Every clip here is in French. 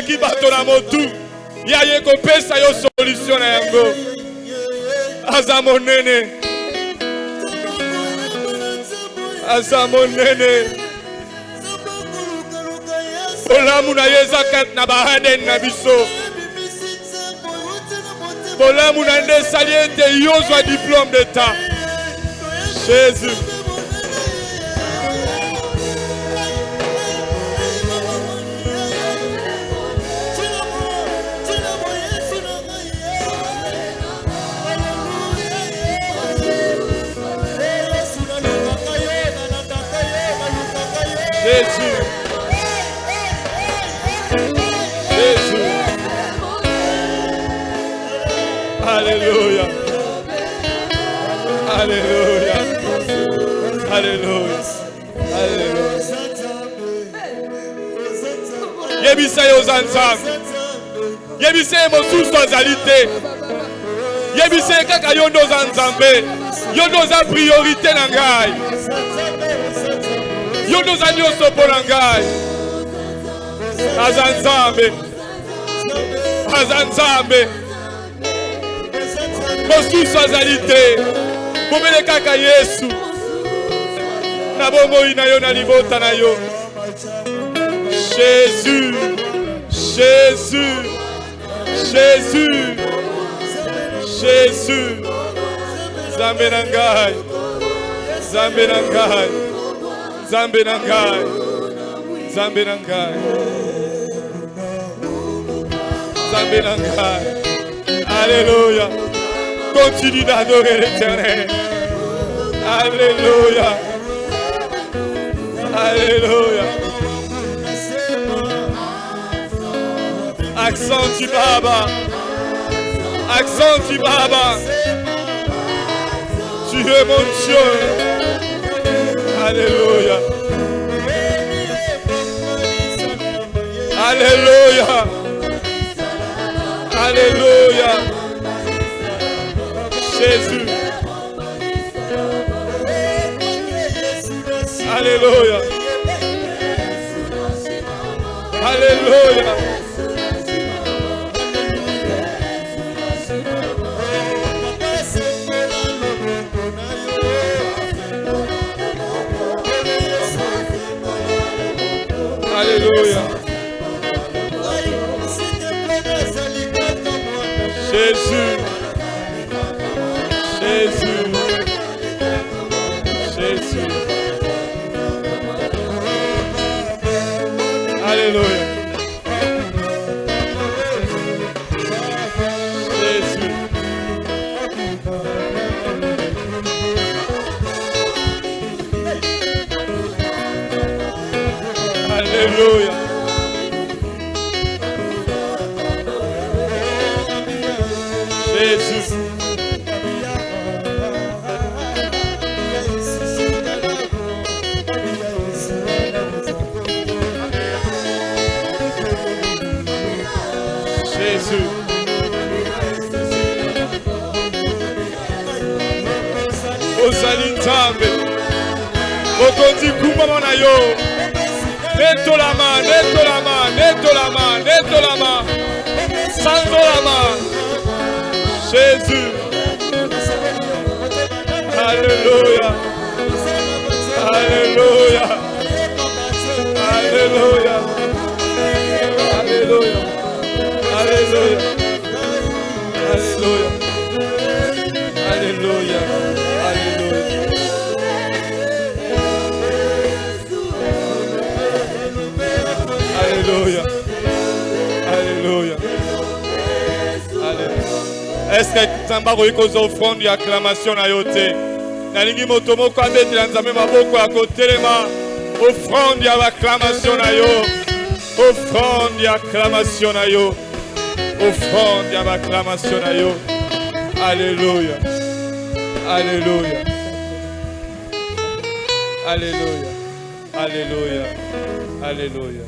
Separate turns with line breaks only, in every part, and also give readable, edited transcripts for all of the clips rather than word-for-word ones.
ki bato na motu. Ya ye kopesa yo solution na yango. Aza monene. Aza monene. Bolamu na yeza kat na bahaden na biso. Bolamu na nde saliete yozwa diplôme d'état. Jésus. Jésus. Jésus. Alléluia. Alléluia. Alléluia. Alléluia. Yebisa yo zanzam. Yebisa mosusu azali te. Yebisa kaka yo ndo zanzambe. Yo ndo za priorité na ngai. Yo ndo za nyonso mpo na ngai. Azanzambe. Azanzambe. Mosusu azali te. Bomele kaka Yesu. Na bomoi na yo na libota na yo. Jésus. Jésus. Jésus. Jésus. Zambe na ngai. Zambe na ngai. Zambe na ngai. Zambe na ngai. Zambe na ngai. Alléluia. Continue d'adorer l'Éternel. Alléluia. Alléluia. Accent du Baba. Accent du Baba. Tu es mon Dieu. Alléluia. Alléluia. Alléluia. Jésus. Alléluia. Alléluia. Alléluia. Jésus. Jésus. Jésus. Alléluia. Jésus. Alléluia. Jésus. Jésus. Ozali Nzambe. Botondi kumba na yo. Neto la main, neto la main, neto la main, neto la main. Santo la main. Jésus. Alléluia. Alléluia. Alléluia. Alléluia. Alléluia. Alléluia. Alléluia. Alléluia. Alléluia. Alléluia. Est-ce que Nzamba koyi kozwa offrande ya acclamation na yo te? Nalingi moto moko abetela Nzambe maboko ya kotelema. Offrande ya acclamation na yo. Offrande ya acclamation na yo. Offrande ya acclamation na yo. Alléluia. Alléluia. Alléluia. Alléluia. Alléluia.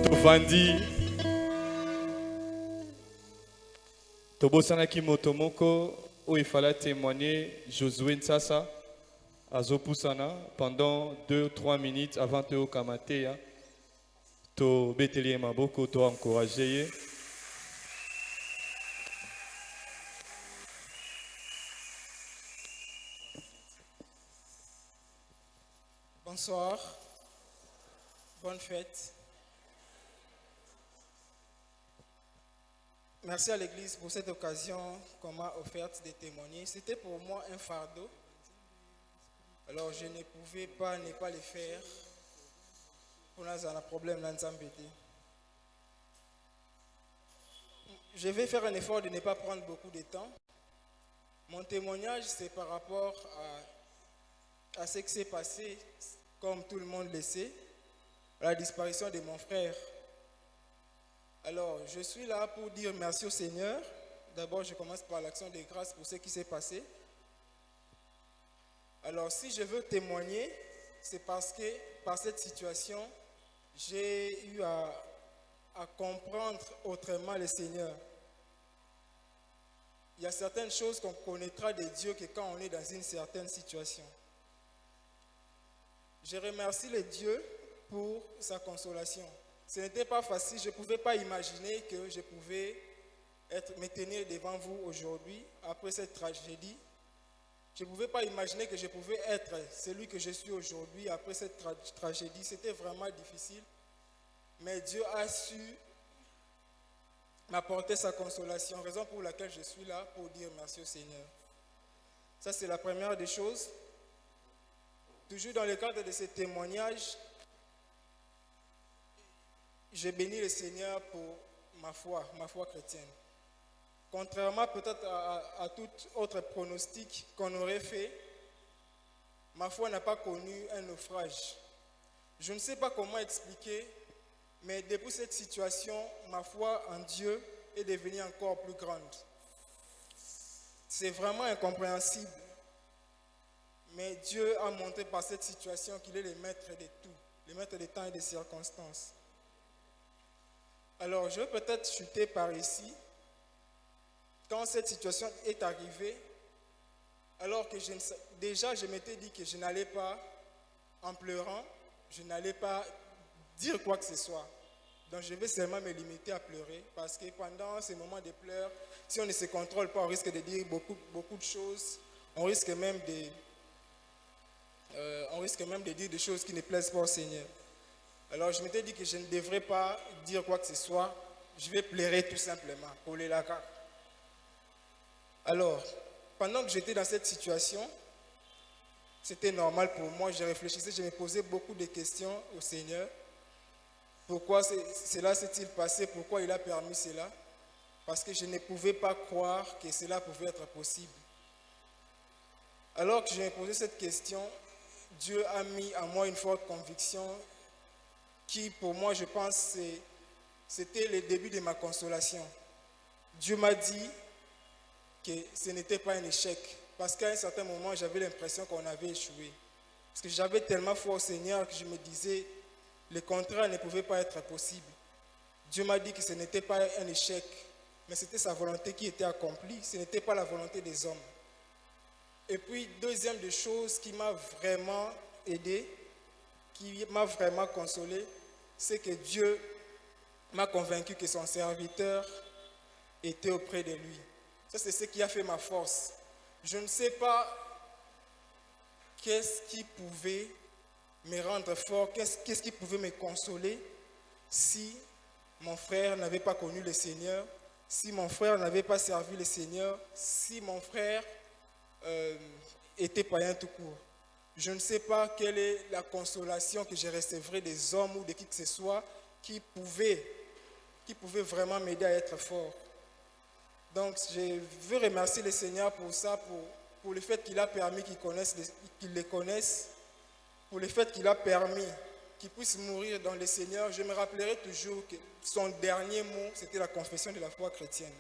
Tovandi. Tobosanaki moto moko où il fallait témoigner Josué Nsasa Azopusana pendant 2-3 minutes avant Théo Kamatea. To betelie maboko to encourager.
Bonsoir, bonne fête. Merci à l'Église pour cette occasion qu'on m'a offerte de témoigner. C'était pour moi un fardeau. Alors je ne pouvais pas ne pas le faire. Pour nous, on a un problème dans Je vais faire un effort de ne pas prendre beaucoup de temps. Mon témoignage, c'est par rapport à ce qui s'est passé, comme tout le monde le sait, la disparition de mon frère. Alors, je suis là pour dire merci au Seigneur. D'abord, je commence par l'action de grâce pour ce qui s'est passé. Alors, si je veux témoigner, c'est parce que par cette situation, j'ai eu à comprendre autrement le Seigneur. Il y a certaines choses qu'on connaîtra de Dieu que quand on est dans une certaine situation. Je remercie le Dieu pour sa consolation. Ce n'était pas facile, je ne pouvais pas imaginer que je pouvais me tenir devant vous aujourd'hui, après cette tragédie. Je ne pouvais pas imaginer que je pouvais être celui que je suis aujourd'hui, après cette tragédie. C'était vraiment difficile. Mais Dieu a su m'apporter sa consolation, raison pour laquelle je suis là, pour dire merci au Seigneur. Ça, c'est la première des choses. Toujours dans le cadre de ce témoignage, je bénis le Seigneur pour ma foi chrétienne. Contrairement peut-être à tout autre pronostic qu'on aurait fait, ma foi n'a pas connu un naufrage. Je ne sais pas comment expliquer, mais depuis cette situation, ma foi en Dieu est devenue encore plus grande. C'est vraiment incompréhensible. Mais Dieu a montré par cette situation qu'il est le maître de tout, le maître des temps et des circonstances. Alors, je vais peut-être chuter par ici. Quand cette situation est arrivée, alors que déjà je m'étais dit que je n'allais pas, en pleurant, je n'allais pas dire quoi que ce soit. Donc, je vais seulement me limiter à pleurer, parce que pendant ces moments de pleurs, si on ne se contrôle pas, on risque de dire beaucoup de choses. On risque même de dire des choses qui ne plaisent pas au Seigneur. Alors je m'étais dit que je ne devrais pas dire quoi que ce soit. Je vais pleurer tout simplement pour les lacas. Alors, pendant que j'étais dans cette situation, c'était normal pour moi. Je réfléchissais, je me posais beaucoup de questions au Seigneur. Pourquoi cela s'est-il passé? Pourquoi il a permis cela? Parce que je ne pouvais pas croire que cela pouvait être possible. Alors que je me posais cette question, Dieu a mis en moi une forte conviction qui, pour moi, je pense, c'était le début de ma consolation. Dieu m'a dit que ce n'était pas un échec, parce qu'à un certain moment, j'avais l'impression qu'on avait échoué. Parce que j'avais tellement foi au Seigneur que je me disais, le contraire ne pouvait pas être possible. Dieu m'a dit que ce n'était pas un échec, mais c'était sa volonté qui était accomplie, ce n'était pas la volonté des hommes. Et puis, deuxième des choses qui m'a vraiment aidé, qui m'a vraiment consolé, c'est que Dieu m'a convaincu que son serviteur était auprès de lui. Ça, c'est ce qui a fait ma force. Je ne sais pas qu'est-ce qui pouvait me rendre fort, qu'est-ce qui pouvait me consoler si mon frère n'avait pas connu le Seigneur, si mon frère n'avait pas servi le Seigneur, si mon frère était païen tout court. Je ne sais pas quelle est la consolation que je recevrai des hommes ou de qui que ce soit qui pouvait vraiment m'aider à être fort. Donc, je veux remercier le Seigneur pour ça, pour le fait qu'il a permis qu'ils les connaissent, pour le fait qu'il a permis qu'ils puissent mourir dans le Seigneur. Je me rappellerai toujours que son dernier mot, c'était la confession de la foi chrétienne.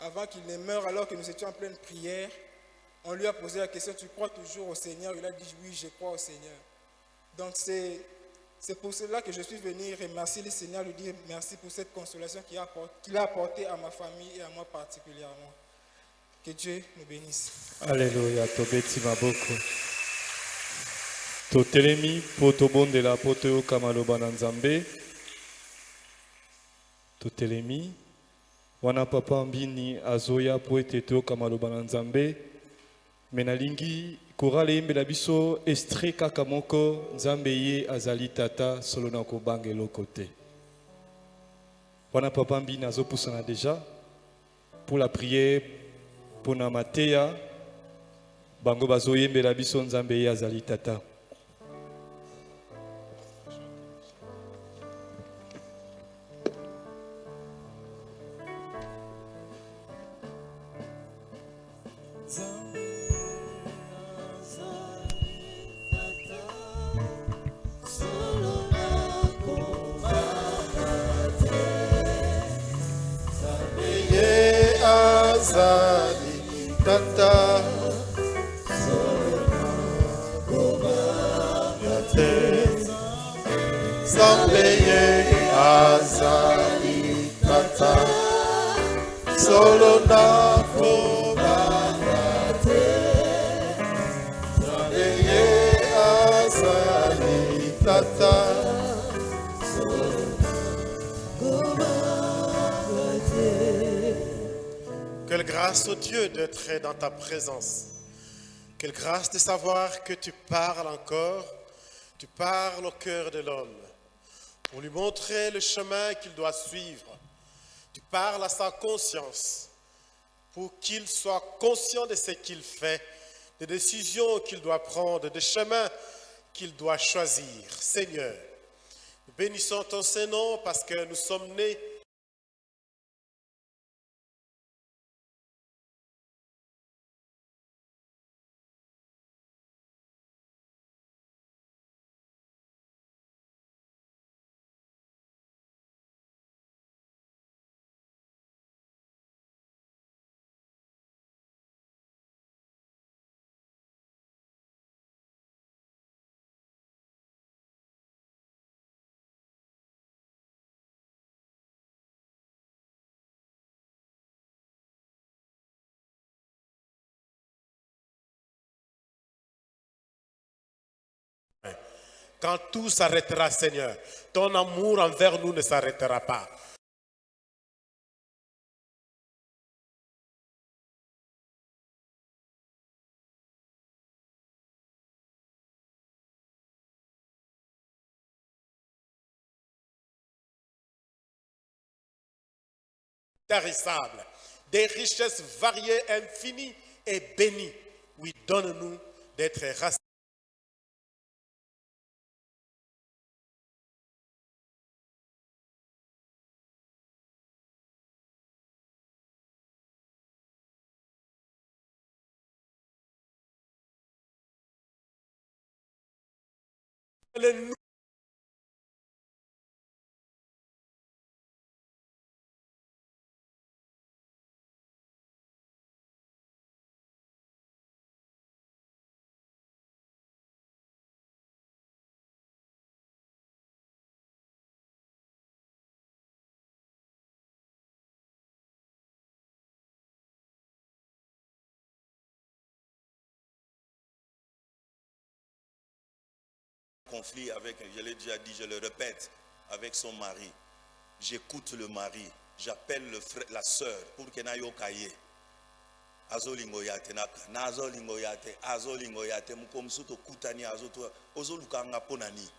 Avant qu'il ne meure, alors que nous étions en pleine prière, on lui a posé la question, tu crois toujours au Seigneur? Il a dit, oui, je crois au Seigneur. Donc, c'est pour cela que je suis venu remercier le Seigneur, lui dire merci pour cette consolation qu'il a apportée à ma famille et à moi particulièrement. Que Dieu nous bénisse.
Alléluia, tobeti maboko. Totelemi poto bondela poto yo kamaloba na Nzambe. totelemi wana papa mbini azoya po ete toyoka maloba na Nzambe me nalingi korale eyembela biso extrait kaka moko Nzambe ye azali tata solo na kobanga eloko te. Wana papa mbini azopusana déjà pour la prière pour na mateya bango bazoyembela biso Nzambe ye azali tata.
Tata Sambeye azali tata solo na kobangate Sambeye azali tata solo na kobangate. Quelle grâce, oh Dieu, d'être dans ta présence. Quelle grâce de savoir que tu parles encore, tu parles au cœur de l'homme, pour lui montrer le chemin qu'il doit suivre. Tu parles à sa conscience, pour qu'il soit conscient de ce qu'il fait, des décisions qu'il doit prendre, des chemins qu'il doit choisir. Seigneur, nous bénissons ton Saint-Nom parce que nous sommes nés quand tout s'arrêtera, Seigneur. Ton amour envers nous ne s'arrêtera pas. Tarissable, des richesses variées, infinies et bénies. Oui, donne-nous d'être rassemblés.
Conflit avec, je l'ai déjà dit, je le répète, avec son mari. J'écoute le mari, j'appelle le frère, la sœur pour que na yokaye. Azolingo yate na azolingo yate mukomsuto kutani azoto ozolukanga ponani.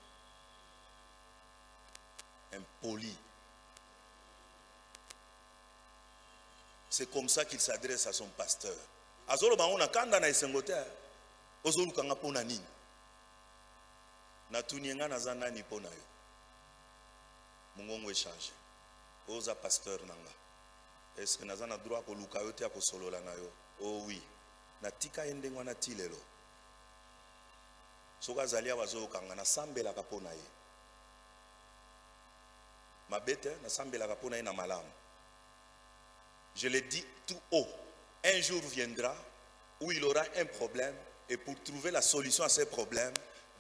Impoli. C'est comme ça qu'il s'adresse à son pasteur. Azolo bango kanda na isengote ozolukanga ponani. Natunienga nazana ni pona yo. Mungongo échange. Oza pasteur nanga. Est-ce que nazana droit ko luka yote ko solola na yo? Oh oui. Natika endengwa na tilelo. Soka zalia bazo kanga na sambela kapona ye. Mabete na sambela kapona ye na malamu. Je le dis tout haut. Un jour viendra où il aura un problème et pour trouver la solution à ces problèmes,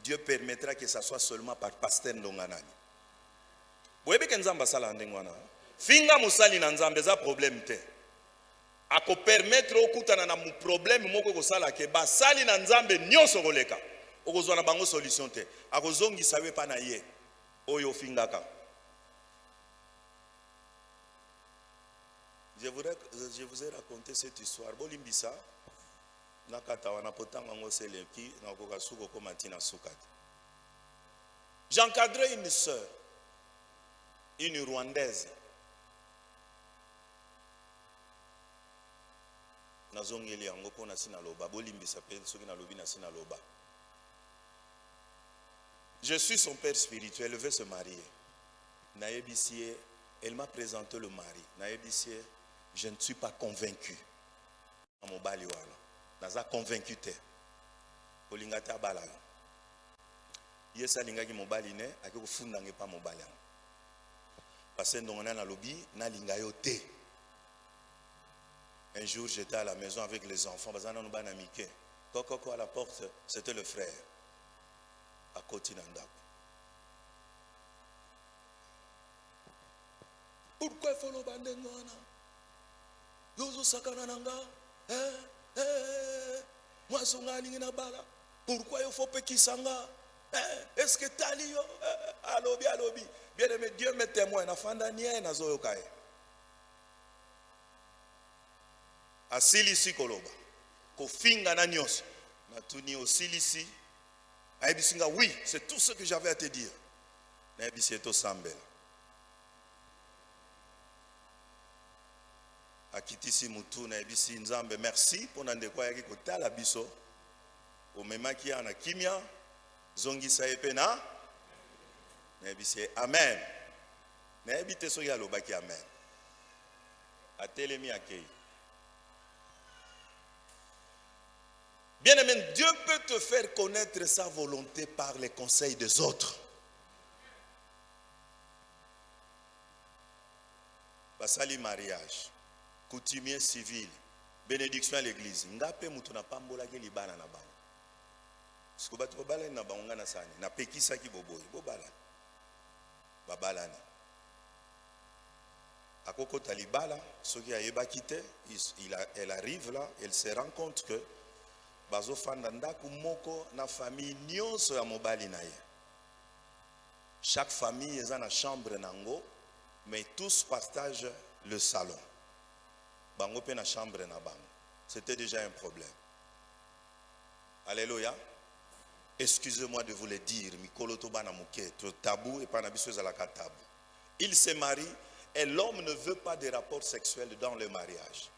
Dieu permettra que ça soit seulement par pasteur Ndonganani. Vous voyez que Nzamba sala ndengwana. Finga musali na Nzambe za problème te. Ako permettre okutana na mu problème moko ko sala ke ba sali na Nzambe nyonso koleka. Okozwa na bango solution te. Ako zongi sawe pa na ye. Oyo fingaka. Je vous ai raconté cette histoire. Bolimbisa, j'encadrais une sœur, une Rwandaise. Je suis son père spirituel, elle veut se marier. Elle m'a présenté le mari. Je ne suis pas convaincu. Je ne suis pas convaincu. Je ne suis pas convaincu. Un jour, j'étais à la maison avec les enfants. Coco à la porte, c'était le frère. À côté d'Andap. Pourquoi il faut le bander? Pourquoi il faut Pekisanga? Est-ce que Talio? Alobi, alobi. Bien aimé, Dieu me témoigne. Asilisi koloba. Kofinga na nyos. Natuni osilisi. Aebisinga, oui, c'est tout ce que j'avais à te dire. Naebisi eto sambela. Akitisi mutu naebisi nzambe, merci pour nandekwa yaki kotala biso. Omemaki ya na kimia. Zongisa epena. Naebisi amen. Naebite so ya lobaki amen. Atelemi akei. Bien-aimé, Dieu peut te faire connaître sa volonté par les conseils des autres. Basali mariage, coutumier civil, bénédiction à l'église. Ngape mutu na pambola ke libana na bango. Siko batu babala na bango ngana sani. Na pekisa ki boboy, bobala. Babalani. Akoko talibala, soki ayeba kite, elle arrive là, elle se rend compte que bazo fanda ndaku moko na famille nyonso ya mobali na ye. Chaque famille est dans la chambre nango, mais tous partagent le salon. Bango pe na chambre na bango. C'était déjà un problème. Alléluia. Excusez-moi de vous le dire, mikolo to bana muke, trop tabou et pas na biso za la tabou. Il se marie et l'homme ne veut pas de rapports sexuels dans le mariage.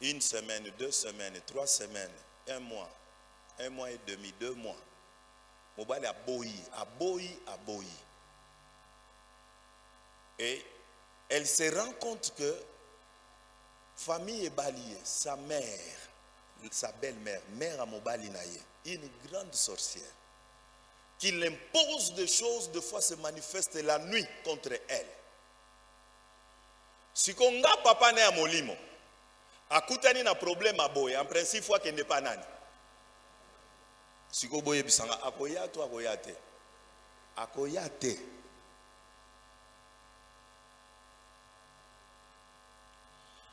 Une semaine, 2 semaines, 3 semaines, 1 mois et demi, 2 mois. Mobile a boyi. Et elle se rend compte que famille est balayée, sa mère, sa belle-mère, mère à Mobali Naye, une grande sorcière, qui l'impose des choses, des fois se manifeste la nuit contre elle. Si on a papa né à Molimo, akutani na problème à boy, en principe fois qu'il n'est pas nani. Si ko boye bisanga akoyato akoyate. Akoyate.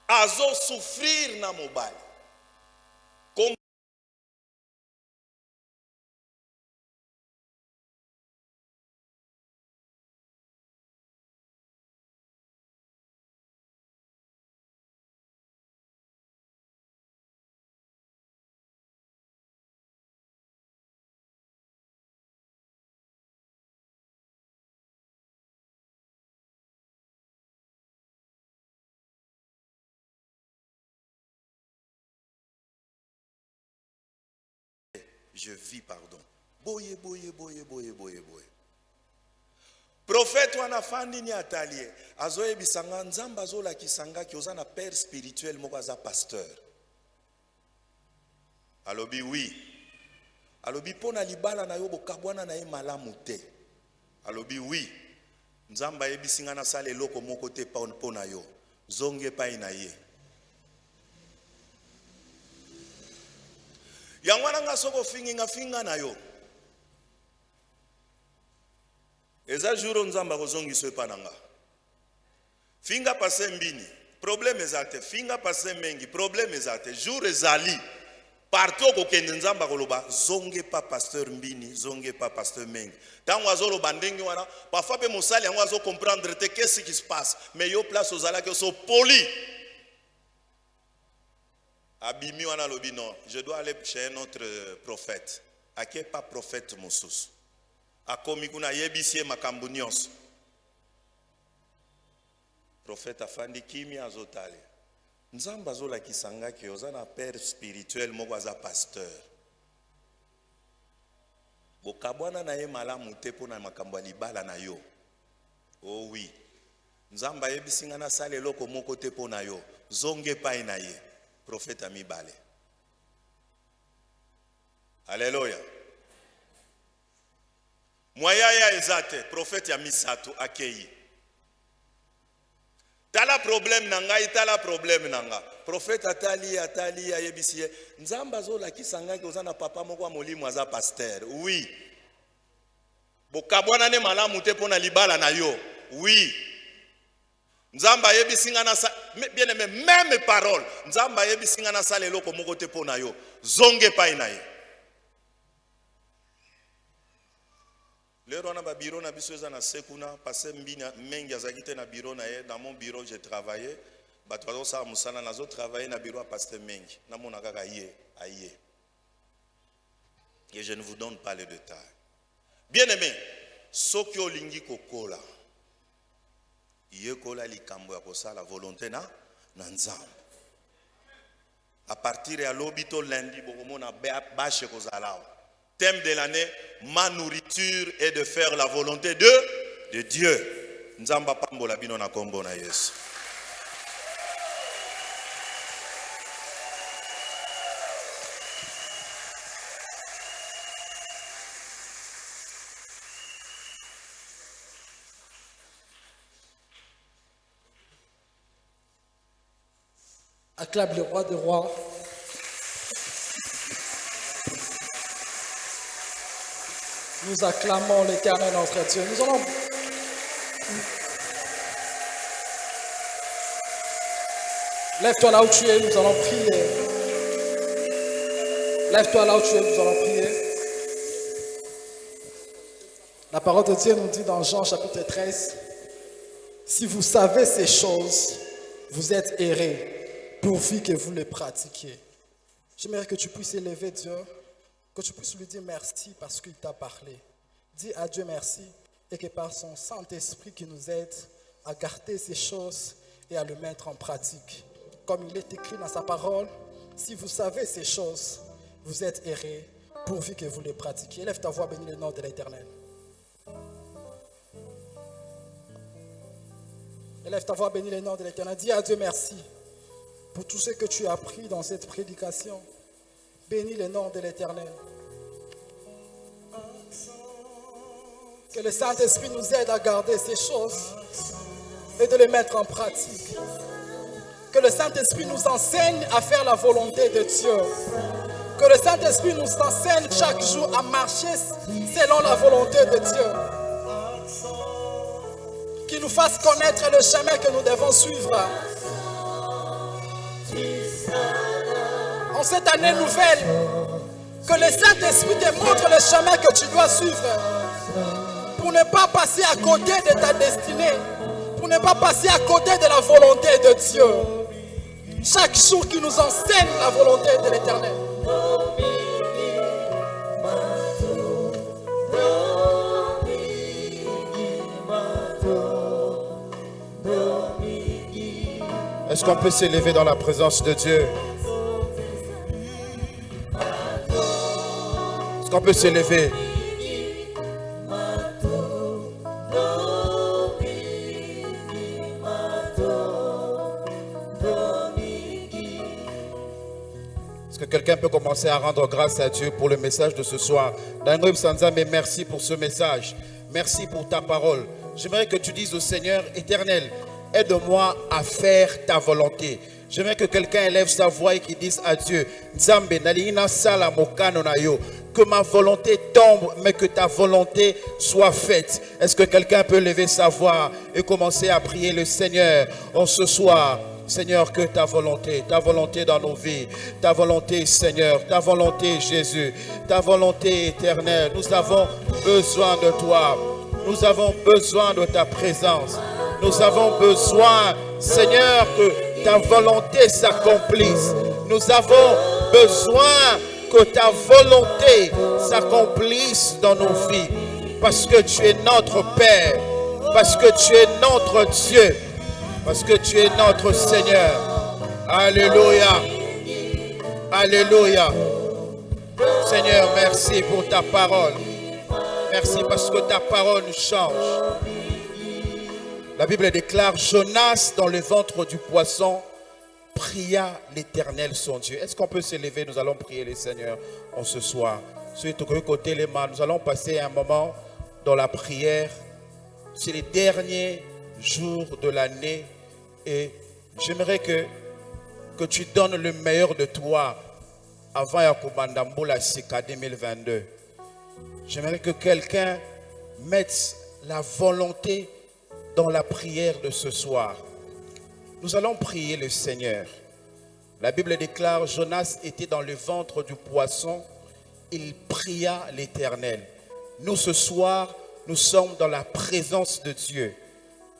Azo souffrir na mobali. Comme je vis, pardon. Boye. Prophète wana fandi ni atalier. Azoye bisanga nzamba zola kisanga ki ozana père spirituel moko aza pasteur. Alobi oui. Alobi pona libala na yo bokabwana na ye malamu te. Alobi oui. Nzamba yebisinga na sale loko moko te pona yo. Zonge pa ina ye. Yangwana nga soko finga na yo. Eza juro nzamba kozongi so epananga. Finga passe mbini, problème ezate. Finga passe mengi, problème ezate. Jour ezali. Partout kokende nzamba koloba zonge pa pasteur Mbini, zonge pa pasteur Mengi. Tango azolo bandengi wana, parfois pe mosali yango azo comprendre te qu'est-ce qui se passe. Mais yo place aux ala que so poli. Abimi wana lobi non, je dois aller chez un autre prophète. Ake pas prophète mosusu. Akomi kuna yebisie makambo nyonso. Prophète afandi kimi azotali. Nzamba zola kisanga ki ozana père spirituel moko aza pasteur. Bokabwana na ye malamu te pona makambo libala na yo. Oh oui. Nzamba yebisinga na sale loko moko te pona yo. Zonge pai na ye. Prophète amibale. Alléluia. Moya ya ezate prophète ya misato akei. Tala problème nanga, tala problème nanga. Prophète atali ayebisie. Nzamba zola kisanga ki ozana papa moko wa molimo aza pasteur. Oui. Bokabwana ne malamu te pona libala na yo. Oui. Nzamba yebisinga na sa bien aimé même parole. Nzamba yebisinga na sale loko moko te pona yo. Zonge pai na ye. Lero na ba bureau na biso eza na sekuna passer mbina mengi azakite na bureau na ye. Dans mon bureau j'ai travaillé. Bato sa musala nazo travailler na bureau à pasteur mengi. Na mona kaka ye aye. Et je ne vous donne pas les détails. Bien aimé, soki olingi kokola. Yekola likambo ya kosala volonté na nzambe. À partir ya lobito lundi bokomona bâche kozala. Thème de l'année, ma nourriture est de faire la volonté de Dieu. Nzamba pambola bino na kombo na Yesu.
Acclame le roi des rois. Nous acclamons l'Éternel notre Dieu. Nous allons... Lève-toi là où tu es, nous allons prier. Lève-toi là où tu es, nous allons prier. La parole de Dieu nous dit dans Jean chapitre 13, si vous savez ces choses, vous êtes errés, pourvu que vous les pratiquiez. J'aimerais que tu puisses élever Dieu, que tu puisses lui dire merci parce qu'il t'a parlé. Dis à Dieu merci et que par son Saint-Esprit qui nous aide à garder ces choses et à le mettre en pratique. Comme il est écrit dans sa parole, si vous savez ces choses, vous êtes errés, pourvu que vous les pratiquiez. Lève ta voix, bénis le nom de l'Éternel. Élève ta voix, bénis le nom de l'Éternel. Dis à Dieu merci pour tout ce que tu as appris dans cette prédication. Bénis le nom de l'Éternel. Que le Saint-Esprit nous aide à garder ces choses et de les mettre en pratique. Que le Saint-Esprit nous enseigne à faire la volonté de Dieu. Que le Saint-Esprit nous enseigne chaque jour à marcher selon la volonté de Dieu. Qu'il nous fasse connaître le chemin que nous devons suivre. En cette année nouvelle, que le Saint-Esprit te montre le chemin que tu dois suivre pour ne pas passer à côté de ta destinée, pour ne pas passer à côté de la volonté de Dieu. Chaque jour qui nous enseigne la volonté de l'Éternel.
Est-ce qu'on peut s'élever dans la présence de Dieu? Est-ce qu'on peut s'élever? Est-ce que quelqu'un peut commencer à rendre grâce à Dieu pour le message de ce soir? Dangoïb Sanza, mais merci pour ce message. Merci pour ta parole. J'aimerais que tu dises au Seigneur éternel, aide-moi à faire ta volonté. J'aimerais que quelqu'un élève sa voix et qu'il dise à Dieu, que ma volonté tombe, mais que ta volonté soit faite. Est-ce que quelqu'un peut lever sa voix et commencer à prier le Seigneur en ce soir? Seigneur, que ta volonté dans nos vies, ta volonté, Seigneur, ta volonté, Jésus, ta volonté éternelle. Nous avons besoin de toi. Nous avons besoin de ta présence. Nous avons besoin, Seigneur, que ta volonté s'accomplisse. Nous avons besoin que ta volonté s'accomplisse dans nos vies. Parce que tu es notre Père. Parce que tu es notre Dieu. Parce que tu es notre Seigneur. Alléluia. Alléluia. Seigneur, merci pour ta parole. Merci parce que ta parole nous change. La Bible déclare, Jonas dans le ventre du poisson pria l'Éternel son Dieu. Est-ce qu'on peut s'élever? Nous allons prier le Seigneur en ce soir. Côté les mains, nous allons passer un moment dans la prière. C'est les derniers jours de l'année et j'aimerais que tu donnes le meilleur de toi avant Yakoubandamboula Sika 2022. J'aimerais que quelqu'un mette la volonté dans la prière de ce soir. Nous allons prier le Seigneur. La Bible déclare, Jonas était dans le ventre du poisson, il pria l'Éternel. Nous ce soir, nous sommes dans la présence de Dieu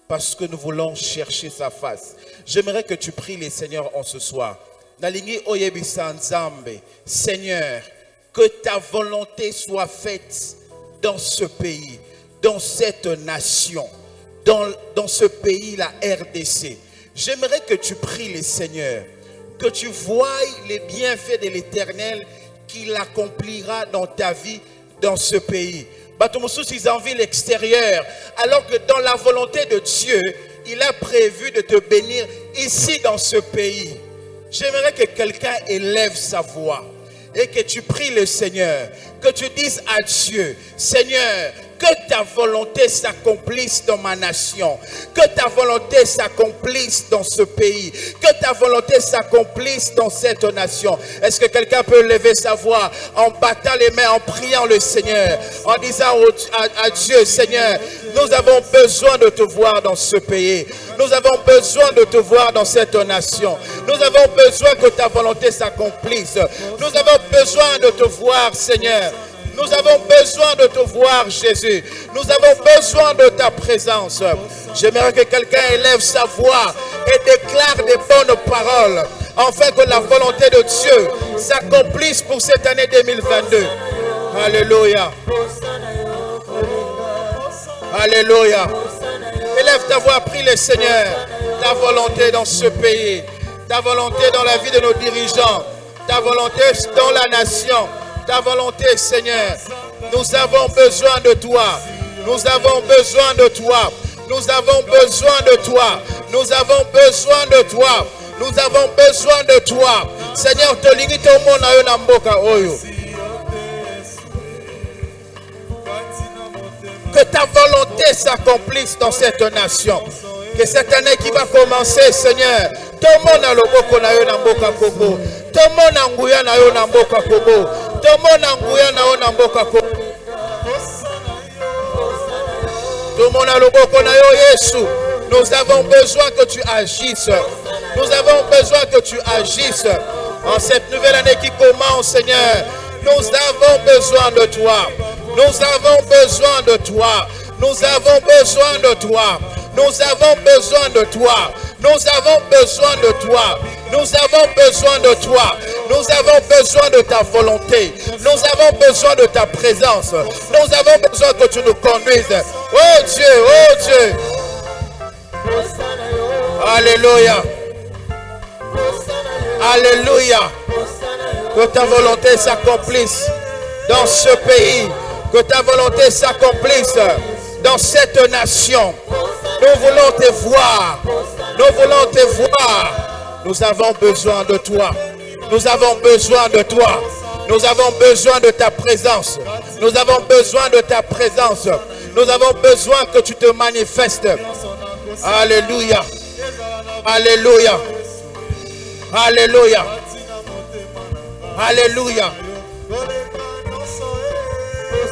parce que nous voulons chercher sa face. J'aimerais que tu pries le Seigneur en ce soir. Nalingi oyebisa nzambe, Seigneur, que ta volonté soit faite dans ce pays, dans cette nation, dans ce pays, la RDC. J'aimerais que tu pries le Seigneur, que tu voies les bienfaits de l'Éternel qu'il accomplira dans ta vie, dans ce pays. Ils en ville extérieure, alors que dans la volonté de Dieu, il a prévu de te bénir ici dans ce pays. J'aimerais que quelqu'un élève sa voix et que tu pries le Seigneur, que tu dises à Dieu, Seigneur, que ta volonté s'accomplisse dans ma nation, que ta volonté s'accomplisse dans ce pays, que ta volonté s'accomplisse dans cette nation. Est-ce que quelqu'un peut lever sa voix en battant les mains, en priant le Seigneur, en disant à Dieu, Seigneur, nous avons besoin de te voir dans ce pays. Nous avons besoin de te voir dans cette nation. Nous avons besoin que ta volonté s'accomplisse. Nous avons besoin de te voir, Seigneur. Nous avons besoin de te voir, Jésus. Nous avons besoin de ta présence. J'aimerais que quelqu'un élève sa voix et déclare des bonnes paroles, afin que la volonté de Dieu s'accomplisse pour cette année 2022. Alléluia. Alléluia. Élève ta voix, prie le Seigneur. Ta volonté dans ce pays, ta volonté dans la vie de nos dirigeants, ta volonté dans la nation. Ta volonté, Seigneur, nous avons besoin de toi. Nous avons besoin de toi. Nous avons besoin de toi. Nous avons besoin de toi. Nous avons besoin de toi. Seigneur, te limite au monde à yon amboka oyo. Que ta volonté s'accomplisse dans cette nation. Que cette année qui va commencer, Seigneur, tout le monde a le boko na yon amboka kobo. Tout le monde a nguya na yon amboka kobo. Tout le monde a nguya na yon amboka kobo. Tout le monde a le boko na yon Yesu. Nous avons besoin que tu agisses. Nous avons besoin que tu agisses. En cette nouvelle année qui commence, Seigneur, nous avons besoin de toi. Nous avons besoin de toi. Nous avons besoin de toi. Nous avons besoin de toi. Nous avons besoin de toi. Nous avons besoin de toi. Nous avons besoin de ta volonté. Nous avons besoin de ta présence. Nous avons besoin que tu nous conduises. Oh Dieu, oh Dieu. Alléluia. Alléluia. Que ta volonté s'accomplisse dans ce pays. Que ta volonté s'accomplisse dans cette nation. Nous voulons te voir. Nous voulons te voir. Nous avons besoin de toi. Nous avons besoin de toi. Nous avons besoin de ta présence. Nous avons besoin de ta présence. Nous avons besoin que tu te manifestes. Alléluia. Alléluia. Alléluia. Alléluia.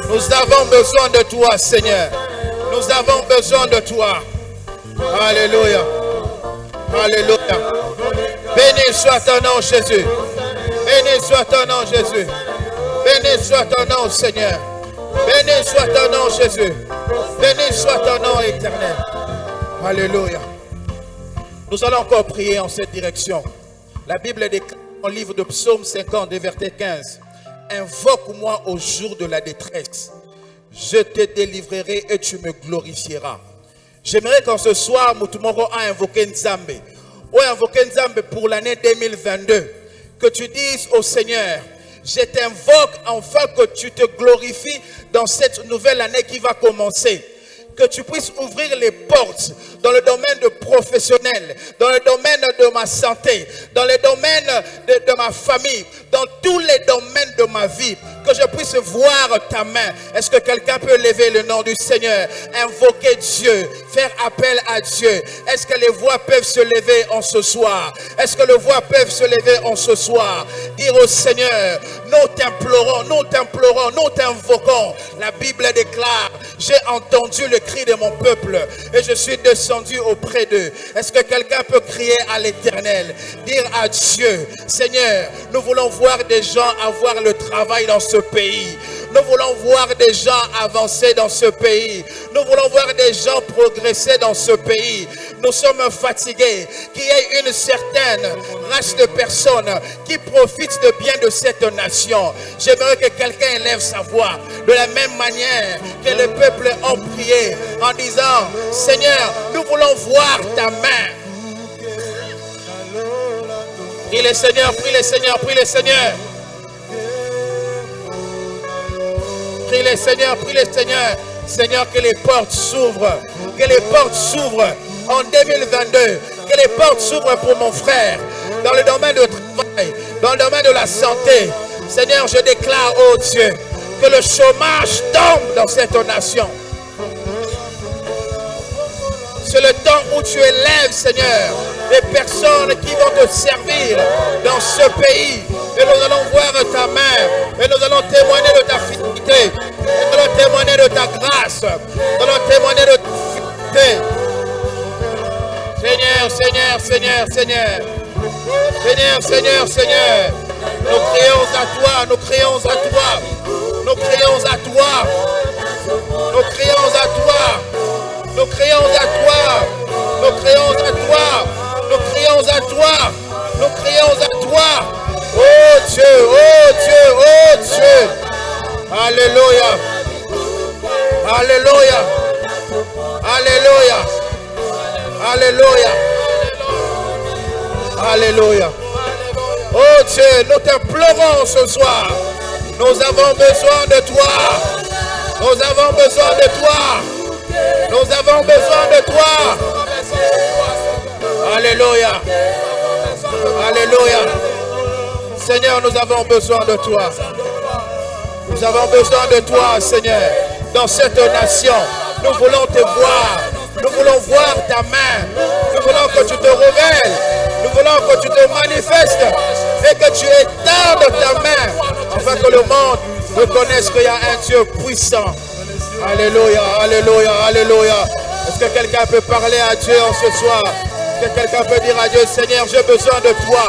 Nous avons besoin de toi, Seigneur. Nous avons besoin de toi. Alléluia. Alléluia. Béni soit ton nom, Jésus. Béni soit ton nom, Jésus. Béni soit ton nom, Seigneur. Béni soit ton nom, Jésus. Béni soit ton nom éternel. Alléluia. Nous allons encore prier en cette direction. La Bible déclare dans le livre de Psaume 50, verset 15. Invoque-moi au jour de la détresse. Je te délivrerai et tu me glorifieras. J'aimerais qu'en ce soir, Moutoumoro a invoqué Nzambe. Ou invoqué Nzambe pour l'année 2022. Que tu dises au Seigneur, je t'invoque afin que tu te glorifies dans cette nouvelle année qui va commencer. Que tu puisses ouvrir les portes dans le domaine de professionnel, dans le domaine de ma santé, dans le domaine de ma famille, dans tous les domaines de ma vie. Que je puisse voir ta main. Est-ce que quelqu'un peut lever le nom du Seigneur, invoquer Dieu, faire appel à Dieu? Est-ce que les voix peuvent se lever en ce soir? Est-ce que les voix peuvent se lever en ce soir? Dire au Seigneur, nous t'implorons, nous t'implorons, nous t'invoquons. La Bible déclare, j'ai entendu le cri de mon peuple et je suis descendu auprès d'eux. Est-ce que quelqu'un peut crier à l'Éternel, dire à Dieu, Seigneur, nous voulons voir des gens avoir le travail dans ce pays. Nous voulons voir des gens avancer dans ce pays. Nous voulons voir des gens progresser dans ce pays. Nous sommes fatigués qu'il y ait une certaine race de personnes qui profitent de bien de cette nation. J'aimerais que quelqu'un élève sa voix de la même manière que le peuple ont prié en disant, Seigneur, nous voulons voir ta main. Prie le Seigneur, prie le Seigneur, prie le Seigneur. Prie le Seigneur, prie le Seigneur. Seigneur, que les portes s'ouvrent. Que les portes s'ouvrent en 2022. Que les portes s'ouvrent pour mon frère. Dans le domaine du travail, dans le domaine de la santé. Seigneur, je déclare, oh Dieu, que le chômage tombe dans cette nation. C'est le temps où tu élèves, Seigneur, des personnes qui vont te servir dans ce pays. Et nous allons voir ta main. Et nous allons témoigner de ta fidélité. Et nous allons témoigner de ta grâce. Nous allons témoigner de ta fidélité. Seigneur, Seigneur, Seigneur, Seigneur. Seigneur, Seigneur, Seigneur. Nous crions à toi, nous crions à toi. Nous crions à toi. Nous crions à toi. Nous crions à toi. Nous crions à toi. Nous crions à toi. Nous crions à toi. Oh Dieu, oh Dieu, oh Dieu. Alléluia. Alléluia. Alléluia. Alléluia. Alléluia. Oh Dieu, nous t'implorons ce soir. Nous avons besoin de toi. Nous avons besoin de toi. Nous avons besoin de toi. Alléluia. Alléluia. Seigneur, nous avons besoin de toi. Nous avons besoin de toi, Seigneur. Dans cette nation, nous voulons te voir. Nous voulons voir ta main. Nous voulons que tu te révèles. Nous voulons que tu te manifestes. Et que tu étendes ta main. Afin que le monde reconnaisse qu'il y a un Dieu puissant. Alléluia, alléluia, alléluia. Est-ce que quelqu'un peut parler à Dieu en ce soir? Est-ce que quelqu'un peut dire à Dieu, Seigneur, j'ai besoin de toi.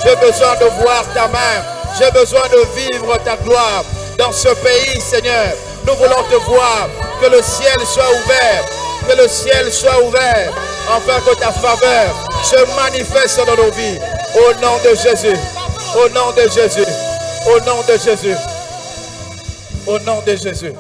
J'ai besoin de voir ta main. J'ai besoin de vivre ta gloire dans ce pays, Seigneur. Nous voulons te voir. Que le ciel soit ouvert. Que le ciel soit ouvert. Afin que ta faveur se manifeste dans nos vies. Au nom de Jésus. Au nom de Jésus. Au nom de Jésus. Au nom de Jésus.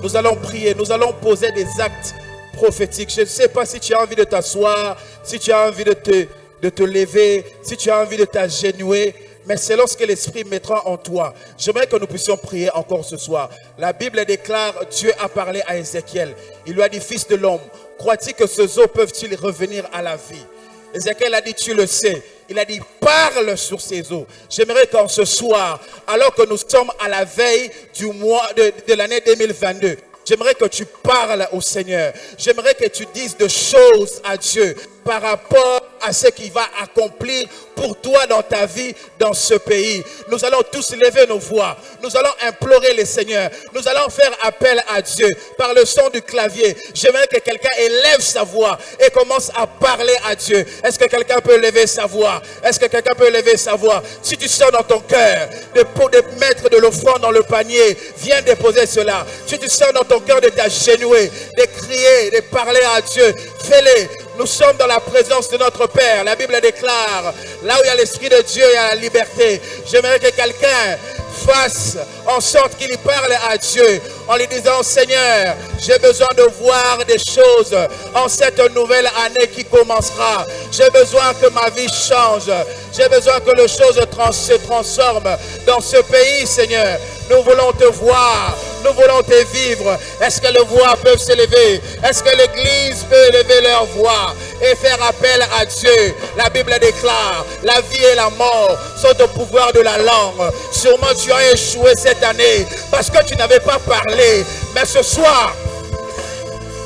Nous allons prier. Nous allons poser des actes prophétiques. Je ne sais pas si tu as envie de t'asseoir. Si tu as envie de te lever. Si tu as envie de t'agenouiller. Mais c'est lorsque l'Esprit mettra en toi. J'aimerais que nous puissions prier encore ce soir. La Bible déclare, Dieu a parlé à Ézéchiel. Il lui a dit, fils de l'homme, crois-tu que ces eaux peuvent-ils revenir à la vie? Ézéchiel a dit, tu le sais. Il a dit, parle sur ces eaux. J'aimerais qu'en ce soir, alors que nous sommes à la veille du mois de l'année 2022, j'aimerais que tu parles au Seigneur. J'aimerais que tu dises des choses à Dieu par rapport à ce qu'il va accomplir pour toi dans ta vie, dans ce pays. Nous allons tous lever nos voix. Nous allons implorer le Seigneur. Nous allons faire appel à Dieu par le son du clavier. J'aimerais que quelqu'un élève sa voix et commence à parler à Dieu. Est-ce que quelqu'un peut lever sa voix? Est-ce que quelqu'un peut lever sa voix? Si tu sens dans ton cœur de mettre de l'offrande dans le panier, viens déposer cela. Si tu sens dans ton cœur de t'agenouiller, de crier, de parler à Dieu, fais-le. Nous sommes dans la présence de notre Père. La Bible déclare, là où il y a l'Esprit de Dieu, il y a la liberté. J'aimerais que quelqu'un fasse en sorte qu'il y parle à Dieu en lui disant: Seigneur, j'ai besoin de voir des choses en cette nouvelle année qui commencera. J'ai besoin que ma vie change. J'ai besoin que les choses se transforment dans ce pays, Seigneur. Nous voulons te voir. Nous voulons te vivre. Est-ce que les voix peuvent s'élever? Est-ce que l'Église peut élever leur voix et faire appel à Dieu? La Bible déclare, la vie et la mort sont au pouvoir de la langue. Sûrement tu as échoué cette année parce que tu n'avais pas parlé. Mais ce soir,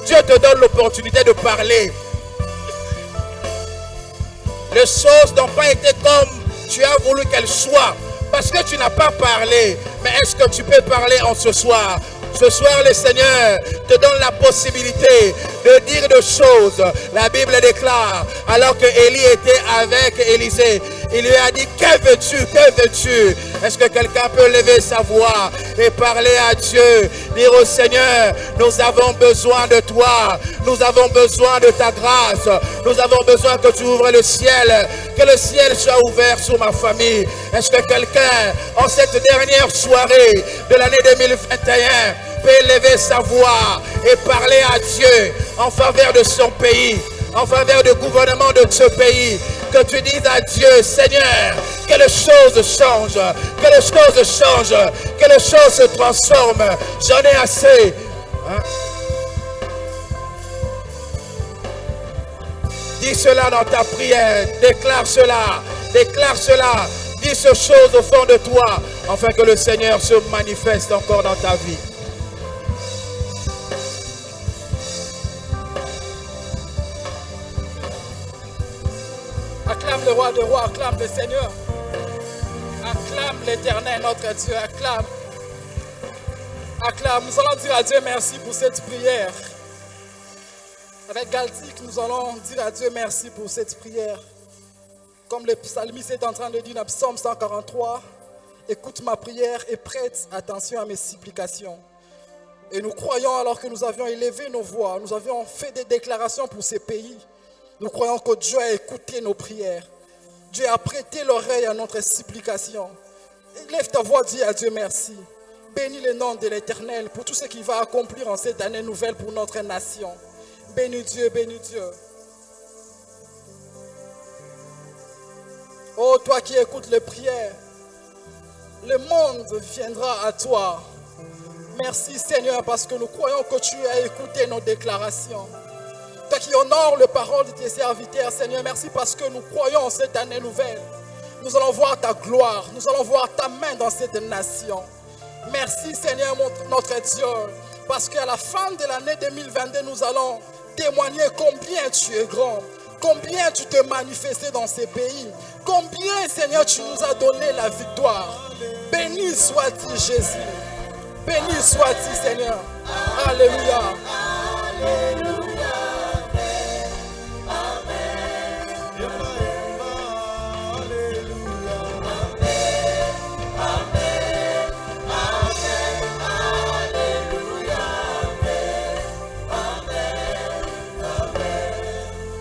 Dieu te donne l'opportunité de parler. Les choses n'ont pas été comme tu as voulu qu'elles soient parce que tu n'as pas parlé. Mais est-ce que tu peux parler en ce soir? Ce soir, le Seigneur te donne la possibilité de dire des choses. La Bible déclare, alors que Élie était avec Élisée, il lui a dit: que veux-tu? Que veux-tu? Est-ce que quelqu'un peut lever sa voix et parler à Dieu? Dire au Seigneur: nous avons besoin de toi. Nous avons besoin de ta grâce. Nous avons besoin que tu ouvres le ciel. Que le ciel soit ouvert sur ma famille. Est-ce que quelqu'un, en cette dernière soirée de l'année 2021, peut élever sa voix et parler à Dieu en faveur de son pays, en faveur du gouvernement de ce pays? Que tu dises à Dieu: Seigneur, que les choses changent, que les choses changent, que les choses se transforment. J'en ai assez. Hein? Dis cela dans ta prière, déclare cela, dis ces choses au fond de toi, afin que le Seigneur se manifeste encore dans ta vie.
Acclame le roi des rois, acclame le Seigneur. Acclame l'Éternel, notre Dieu, acclame. Acclame. Nous allons dire à Dieu merci pour cette prière. Avec Galtique, nous allons dire à Dieu merci pour cette prière. Comme le psalmiste est en train de dire dans Psaume 143, écoute ma prière et prête attention à mes supplications. Et nous croyons, alors que nous avions élevé nos voix, nous avions fait des déclarations pour ces pays. Nous croyons que Dieu a écouté nos prières. Dieu a prêté l'oreille à notre supplication. Lève ta voix, dis à Dieu merci. Bénis le nom de l'Éternel pour tout ce qu'il va accomplir en cette année nouvelle pour notre nation. Bénis Dieu, bénis Dieu. Oh, toi qui écoutes les prières, le monde viendra à toi. Merci Seigneur, parce que nous croyons que tu as écouté nos déclarations. Toi qui honores les paroles de tes serviteurs, Seigneur, merci parce que nous croyons en cette année nouvelle. Nous allons voir ta gloire, nous allons voir ta main dans cette nation. Merci Seigneur, notre Dieu, parce qu'à la fin de l'année 2022, nous allons témoigner combien tu es grand, combien tu te manifestais dans ces pays, combien Seigneur tu nous as donné la victoire. Béni sois-tu Jésus, béni sois-tu Seigneur. Alléluia. Alléluia.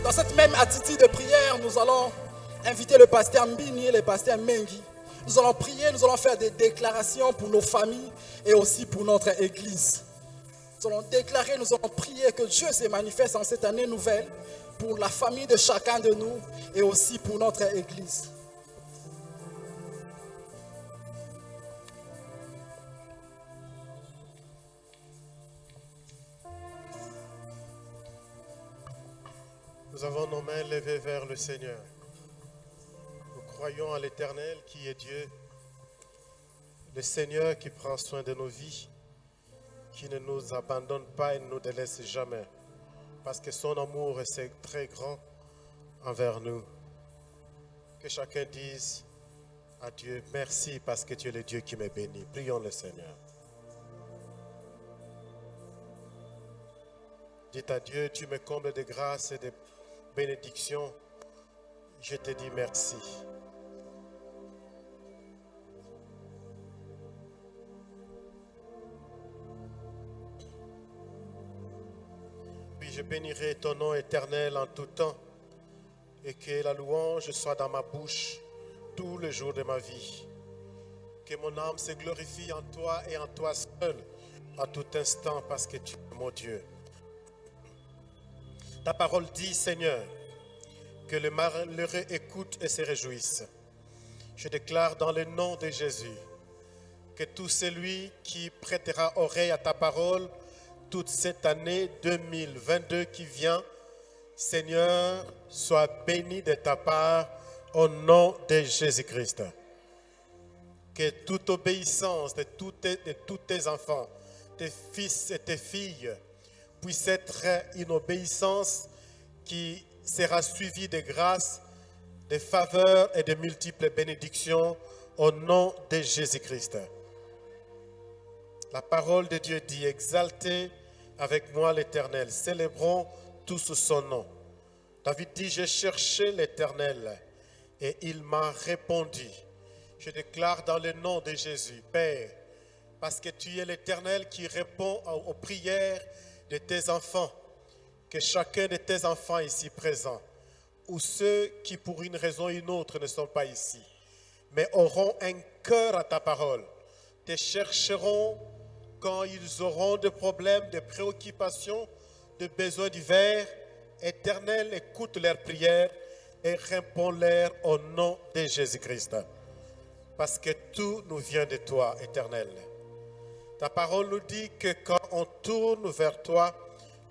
Dans cette même attitude de prière, nous allons inviter le pasteur Mbini et le pasteur Mengi. Nous allons prier, nous allons faire des déclarations pour nos familles et aussi pour notre église. Nous allons déclarer, nous allons prier que Dieu se manifeste en cette année nouvelle pour la famille de chacun de nous et aussi pour notre église.
Nous avons nos mains levées vers le Seigneur. Nous croyons en l'Éternel qui est Dieu, le Seigneur qui prend soin de nos vies, qui ne nous abandonne pas et ne nous délaisse jamais, parce que son amour est très grand envers nous. Que chacun dise à Dieu, merci parce que tu es le Dieu qui me bénit. Prions le Seigneur. Dites à Dieu, tu me combles de grâce et de bénédictions. Je te dis merci. Puis je bénirai ton nom éternel en tout temps et que la louange soit dans ma bouche tous les jours de ma vie. Que mon âme se glorifie en toi et en toi seul à tout instant parce que tu es mon Dieu. Ta parole dit, Seigneur, que le malheureux écoute et se réjouisse. Je déclare dans le nom de Jésus que tout celui qui prêtera oreille à ta parole toute cette année 2022 qui vient, Seigneur, sois béni de ta part au nom de Jésus-Christ. Que toute obéissance de tous tes enfants, tes fils et tes filles, puisse être une obéissance qui sera suivie de grâce, de faveurs et de multiples bénédictions au nom de Jésus-Christ. La parole de Dieu dit, exaltez avec moi l'Éternel, célébrons tous son nom. David dit, j'ai cherché l'Éternel et il m'a répondu. Je déclare dans le nom de Jésus, Père, parce que tu es l'Éternel qui répond aux prières de tes enfants, que chacun de tes enfants ici présents, ou ceux qui pour une raison ou une autre ne sont pas ici, mais auront un cœur à ta parole, te chercheront quand ils auront des problèmes, des préoccupations, des besoins divers. Éternel, écoute leurs prières et réponds-leur au nom de Jésus-Christ. Parce que tout nous vient de toi, Éternel. Ta parole nous dit que quand on tourne vers toi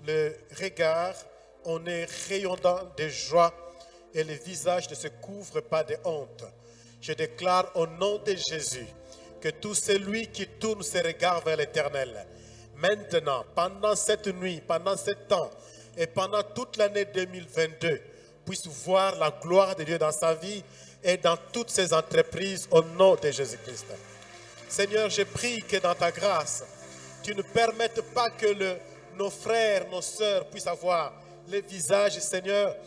le regard, on est rayonnant de joie et le visage ne se couvre pas de honte. Je déclare au nom de Jésus que tout celui qui tourne ses regards vers l'Éternel, maintenant, pendant cette nuit, pendant ce temps et pendant toute l'année 2022, puisse voir la gloire de Dieu dans sa vie et dans toutes ses entreprises au nom de Jésus-Christ. Seigneur, je prie que dans ta grâce, tu ne permettes pas que nos frères, nos sœurs puissent avoir les visages, Seigneur,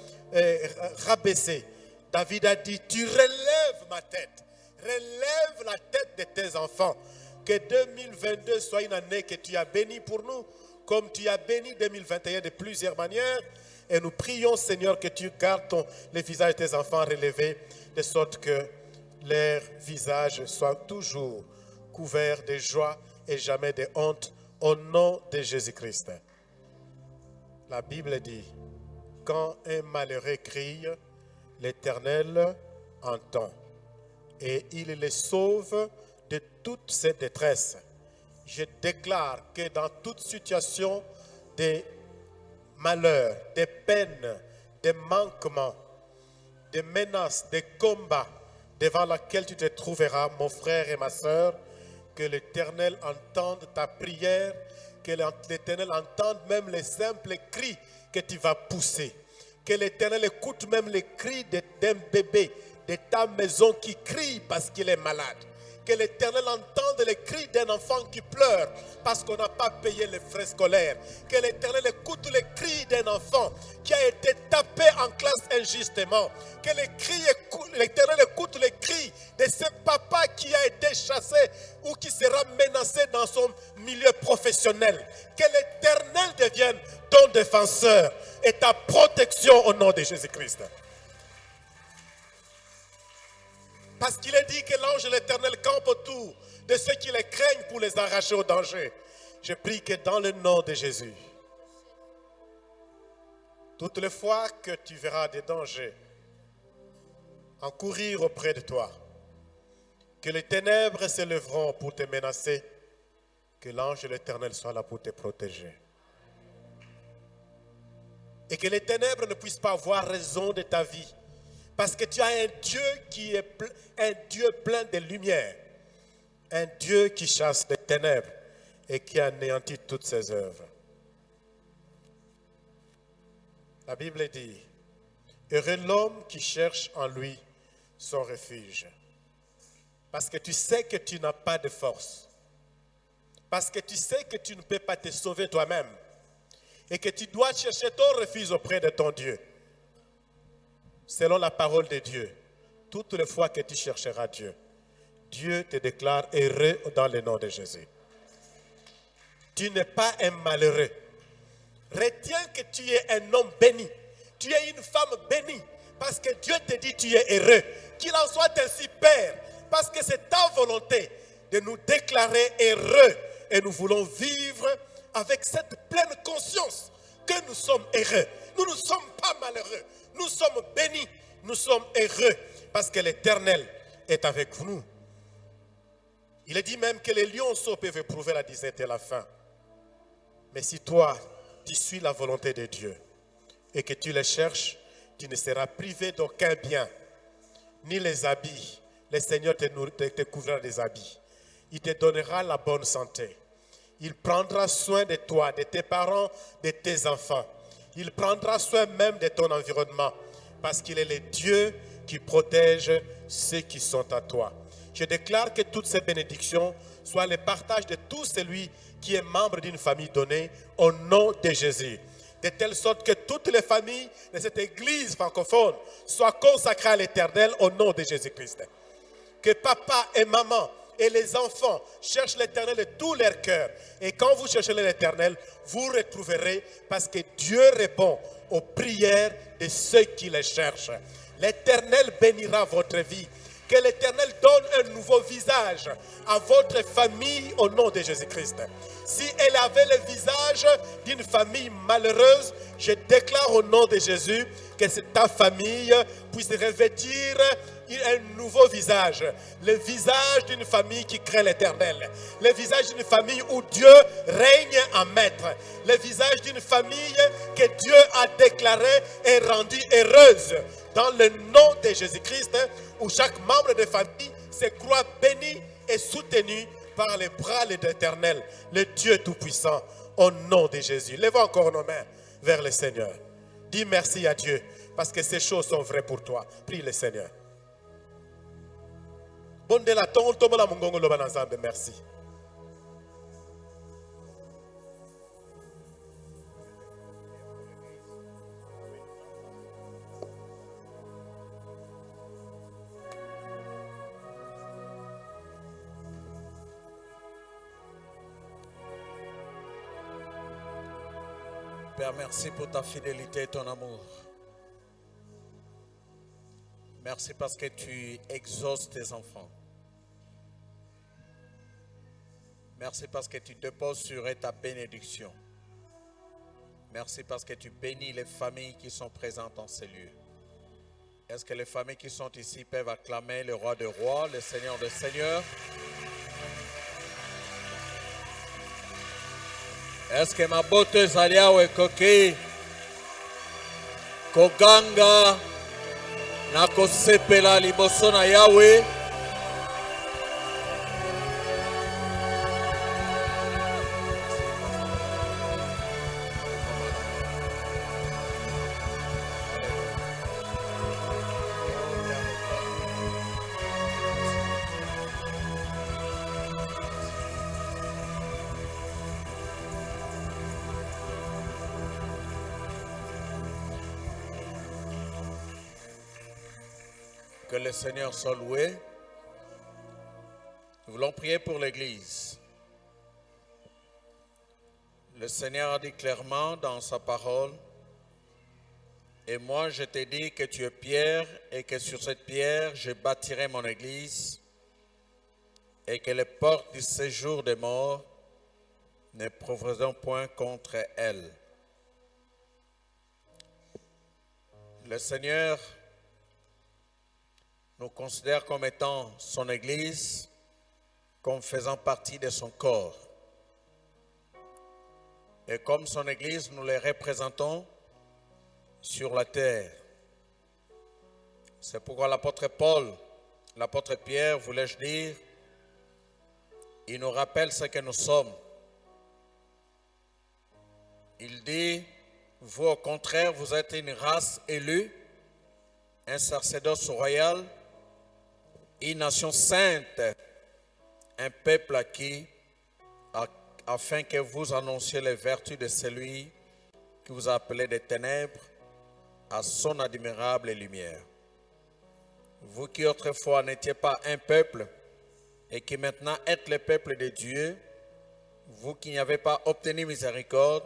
rabaissés. David a dit, tu relèves ma tête, relève la tête de tes enfants. Que 2022 soit une année que tu as bénie pour nous, comme tu as béni 2021 de plusieurs manières. Et nous prions, Seigneur, que tu gardes les visages de tes enfants relevés, de sorte que leurs visages soient toujours couverts de joie et jamais de honte, au nom de Jésus-Christ. La Bible dit, quand un malheureux crie, l'Éternel entend et il les sauve de toutes ses détresses. Je déclare que dans toute situation de malheur, de peine, de manquement, de menaces, de combats devant laquelle tu te trouveras, mon frère et ma soeur, que l'Éternel entende ta prière, que l'Éternel entende même les simples cris que tu vas pousser, que l'Éternel écoute même les cris d'un bébé de ta maison qui crie parce qu'il est malade. Que l'Éternel entende les cris d'un enfant qui pleure parce qu'on n'a pas payé les frais scolaires. Que l'Éternel écoute les cris d'un enfant qui a été tapé en classe injustement. Que l'Éternel écoute les cris de ce papa qui a été chassé ou qui sera menacé dans son milieu professionnel. Que l'Éternel devienne ton défenseur et ta protection au nom de Jésus-Christ. Parce qu'il est dit que l'ange de l'Éternel campe autour de ceux qui les craignent pour les arracher au danger. Je prie que dans le nom de Jésus, toutes les fois que tu verras des dangers encourir auprès de toi, que les ténèbres se lèveront pour te menacer, que l'ange de l'Éternel soit là pour te protéger. Et que les ténèbres ne puissent pas avoir raison de ta vie. Parce que tu as un Dieu qui est un Dieu plein de lumière. Un Dieu qui chasse les ténèbres et qui anéantit toutes ses œuvres. La Bible dit, Heureux l'homme qui cherche en lui son refuge. Parce que tu sais que tu n'as pas de force. Parce que tu sais que tu ne peux pas te sauver toi-même. Et que tu dois chercher ton refuge auprès de ton Dieu. Selon la parole de Dieu, toutes les fois que tu chercheras Dieu, Dieu te déclare heureux dans le nom de Jésus. Tu n'es pas un malheureux. Retiens que tu es un homme béni. Tu es une femme bénie. Parce que Dieu te dit tu es heureux. Qu'il en soit ainsi, Père. Parce que c'est ta volonté de nous déclarer heureux. Et nous voulons vivre avec cette pleine conscience que nous sommes heureux. Nous ne sommes pas malheureux. Nous sommes bénis. Nous sommes heureux. Parce que l'Éternel est avec nous. Il est dit même que les lionceaux peuvent éprouver la disette et la faim. Mais si toi, tu suis la volonté de Dieu et que tu les cherches, tu ne seras privé d'aucun bien, ni les habits. Le Seigneur te couvrira des habits. Il te donnera la bonne santé. Il prendra soin de toi, de tes parents, de tes enfants. Il prendra soin même de ton environnement parce qu'il est le Dieu qui protège ceux qui sont à toi. Je déclare que toutes ces bénédictions soient le partage de tout celui qui est membre d'une famille donnée au nom de Jésus. De telle sorte que toutes les familles de cette église francophone soient consacrées à l'Éternel au nom de Jésus-Christ. Que papa et maman et les enfants cherchent l'Éternel de tout leur cœur. Et quand vous cherchez l'Éternel, vous retrouverez parce que Dieu répond aux prières de ceux qui le cherchent. L'Éternel bénira votre vie. Que l'Éternel donne un nouveau visage à votre famille au nom de Jésus-Christ. Si elle avait le visage d'une famille malheureuse, je déclare au nom de Jésus que ta famille puisse revêtir un nouveau visage. Le visage d'une famille qui crée l'Éternel. Le visage d'une famille où Dieu règne en maître. Le visage d'une famille que Dieu a déclaré et rendue heureuse. Dans le nom de Jésus-Christ, où chaque membre de famille se croit béni et soutenu par les bras de l'Éternel, le Dieu Tout-Puissant, au nom de Jésus. Lève encore nos mains vers le Seigneur. Dis merci à Dieu, parce que ces choses sont vraies pour toi. Prie le Seigneur. Merci.
Père, merci pour ta fidélité et ton amour. Merci parce que tu exauces tes enfants. Merci parce que tu déposes sur eux ta bénédiction. Merci parce que tu bénis les familles qui sont présentes en ces lieux. Est-ce que les familles qui sont ici peuvent acclamer le roi des rois, le Seigneur des seigneurs? Est-ce que ma bote zaliawe koki koganga na kosepela liboso na Yahweh? Que le Seigneur soit loué. Nous voulons prier pour l'Église. Le Seigneur a dit clairement dans sa parole, et moi je t'ai dit que tu es pierre et que sur cette pierre je bâtirai mon Église et que les portes du séjour des morts ne prévaudront point contre elle. Le Seigneur nous considère comme étant son Église, comme faisant partie de son corps. Et comme son Église, nous les représentons sur la terre. C'est pourquoi l'apôtre Paul, l'apôtre Pierre, voulais-je dire, il nous rappelle ce que nous sommes. Il dit, vous au contraire, vous êtes une race élue, un sacerdoce royal, une nation sainte, un peuple acquis, afin que vous annonciez les vertus de celui qui vous a appelé des ténèbres à son admirable lumière. Vous qui autrefois n'étiez pas un peuple et qui maintenant êtes le peuple de Dieu, vous qui n'avez pas obtenu miséricorde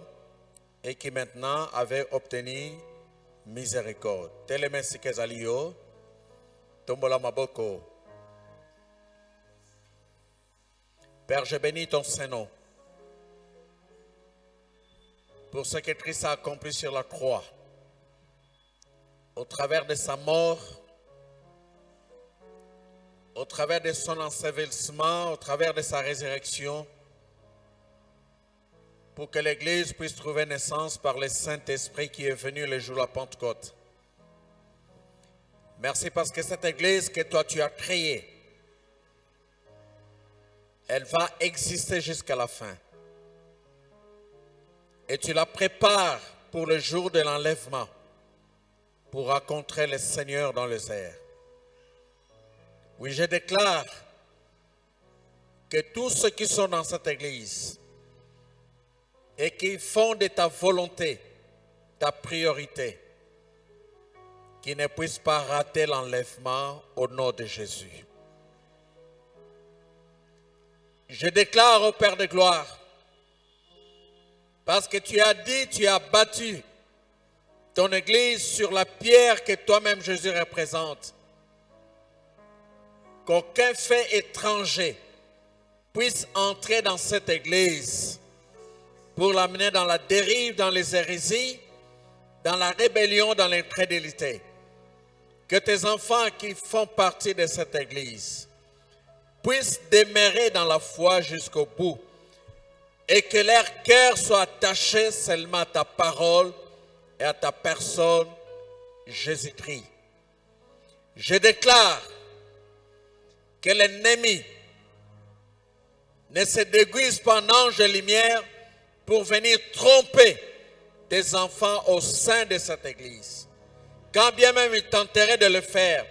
et qui maintenant avez obtenu miséricorde. Teleme sikezalio, tombola maboko. Père, je bénis ton Saint-Nom pour ce que Christ a accompli sur la croix, au travers de sa mort, au travers de son ensevelissement, au travers de sa résurrection, pour que l'Église puisse trouver naissance par le Saint-Esprit qui est venu le jour de la Pentecôte. Merci parce que cette Église que toi tu as créée, elle va exister jusqu'à la fin. Et tu la prépares pour le jour de l'enlèvement, pour rencontrer le Seigneur dans les airs. Oui, je déclare que tous ceux qui sont dans cette Église et qui font de ta volonté ta priorité, qu'ils ne puissent pas rater l'enlèvement au nom de Jésus. Je déclare au Père de gloire, parce que tu as dit, tu as bâti ton Église sur la pierre que toi-même Jésus représente, qu'aucun fait étranger puisse entrer dans cette Église pour l'amener dans la dérive, dans les hérésies, dans la rébellion, dans l'incrédulité. Que tes enfants qui font partie de cette Église puissent demeurer dans la foi jusqu'au bout et que leur cœur soit attaché seulement à ta parole et à ta personne, Jésus-Christ. Je déclare que l'ennemi ne se déguise pas en ange de lumière pour venir tromper tes enfants au sein de cette Église. Quand bien même il tenterait de le faire,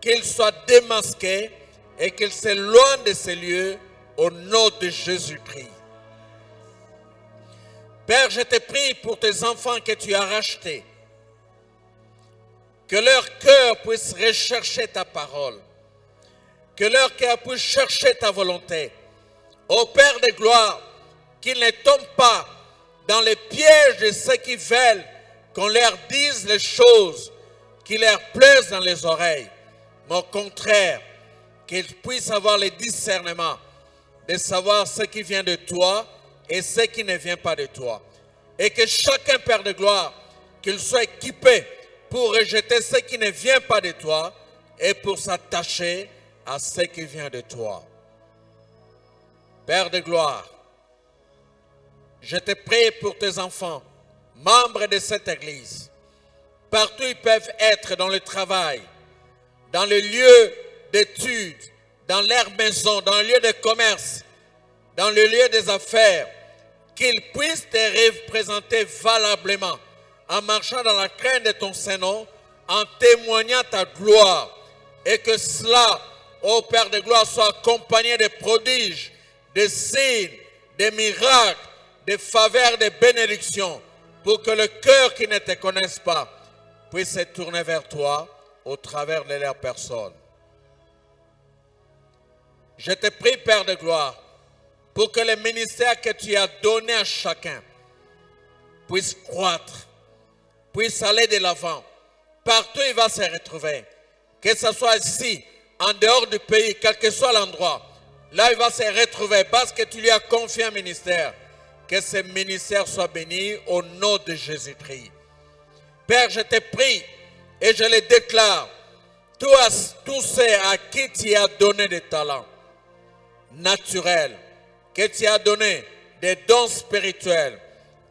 qu'il soit démasqué et qu'il s'éloigne de ces lieux au nom de Jésus-Christ. Père, je te prie pour tes enfants que tu as rachetés, que leur cœur puisse rechercher ta parole, que leur cœur puisse chercher ta volonté. Ô Père de gloire, qu'ils ne tombent pas dans les pièges de ceux qui veulent qu'on leur dise les choses qui leur plaisent dans les oreilles, mais au contraire, qu'ils puissent avoir le discernement de savoir ce qui vient de toi et ce qui ne vient pas de toi. Et que chacun, Père de gloire, qu'il soit équipé pour rejeter ce qui ne vient pas de toi et pour s'attacher à ce qui vient de toi. Père de gloire, je te prie pour tes enfants, membres de cette Église, partout ils peuvent être dans le travail, dans le lieu d'études, dans leur maison, dans le lieu de commerce, dans le lieu des affaires, qu'ils puissent te représenter valablement en marchant dans la crainte de ton Saint-Nom, en témoignant ta gloire, et que cela, ô Père de gloire, soit accompagné de prodiges, de signes, de miracles, de faveurs, de bénédictions, pour que le cœur qui ne te connaisse pas puisse se tourner vers toi au travers de leur personne. Je te prie, Père de gloire, pour que le ministère que tu as donné à chacun puisse croître, puisse aller de l'avant. Partout il va se retrouver, que ce soit ici, en dehors du pays, quel que soit l'endroit, là il va se retrouver parce que tu lui as confié un ministère. Que ce ministère soit béni au nom de Jésus-Christ. Père, je te prie et je le déclare, tous ceux à qui tu as donné des talents naturels, que tu as donné des dons spirituels,